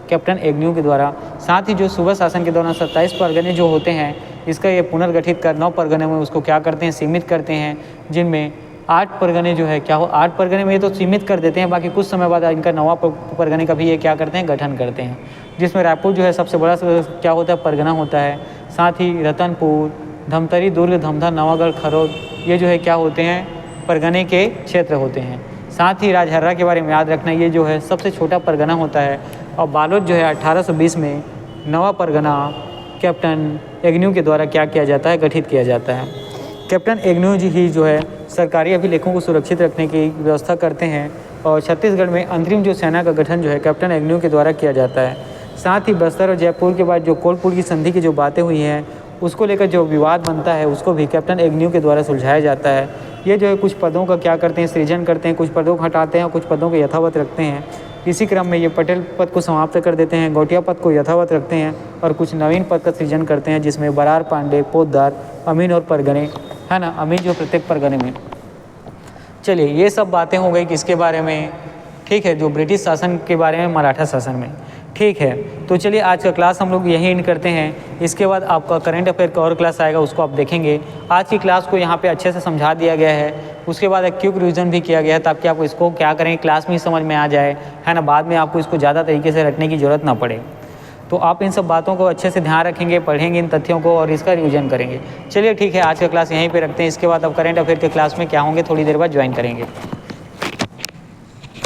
कैप्टन एग्न्यू के द्वारा। साथ ही जो सूबा शासन के दौरान 27 परगने जो होते हैं, इसका ये पुनर्गठित कर 9 परगने में उसको क्या करते हैं, सीमित करते हैं, जिनमें 8 परगने जो है क्या हो, 8 परगने में ये तो सीमित कर देते हैं, बाकी कुछ समय बाद इनका 9वां परगने का भी ये क्या करते हैं, गठन करते हैं, जिसमें रायपुर जो है सबसे बड़ा क्या होता है, परगना होता है। साथ ही रतनपुर, धमतरी, दुर्ग, धमधा, नवागढ़, खरौद, ये जो है क्या होते हैं, परगने के क्षेत्र होते हैं। साथ ही राजहर्रा के बारे में याद रखना, ये जो है सबसे छोटा परगना होता है। और बालोद जो है 1820 में नवा परगना कैप्टन एग्न्यू के द्वारा क्या किया जाता है, गठित किया जाता है। कैप्टन एग्न्यू जी ही जो है सरकारी अभिलेखों को सुरक्षित रखने की व्यवस्था करते हैं। और छत्तीसगढ़ में अंतरिम जो सेना का गठन जो है कैप्टन एग्न्यू के द्वारा किया जाता है। साथ ही बस्तर और जयपुर के बाद जो कोलपुर की संधि की जो बातें हुई हैं, उसको लेकर जो विवाद बनता है उसको भी कैप्टन एग्न्यू के द्वारा सुलझाया जाता है। ये जो है कुछ पदों का क्या करते हैं, सृजन करते हैं, कुछ पदों को हटाते हैं और कुछ पदों को यथावत रखते हैं। इसी क्रम में ये पटेल पद को समाप्त कर देते हैं, गौटिया पद को यथावत रखते हैं और कुछ नवीन पद का सृजन करते हैं, जिसमें बरार, पांडे, पोद्दार, अमीन और परगने, है ना, अमीन जो प्रत्येक परगने में। चलिए, ये सब बातें हो गई किसके बारे में, ठीक है, जो ब्रिटिश शासन के बारे में, मराठा शासन में। ठीक है, तो चलिए आज का क्लास हम लोग यहीं एंड करते हैं। इसके बाद आपका करंट अफेयर का और क्लास आएगा, उसको आप देखेंगे। आज की क्लास को यहाँ पे अच्छे से समझा दिया गया है, उसके बाद एक क्विक रिवीजन भी किया गया है ताकि आपको इसको क्या करें, क्लास में ही समझ में आ जाए, है ना, बाद में आपको इसको ज़्यादा तरीके से रटने की ज़रूरत ना पड़े। तो आप इन सब बातों को अच्छे से ध्यान रखेंगे, पढ़ेंगे इन तथ्यों को और इसका रिवीजन करेंगे। चलिए ठीक है, आज का क्लास यहीं पर रखते हैं। इसके बाद आप करंट अफेयर के क्लास में क्या होंगे, थोड़ी देर बाद ज्वाइन करेंगे।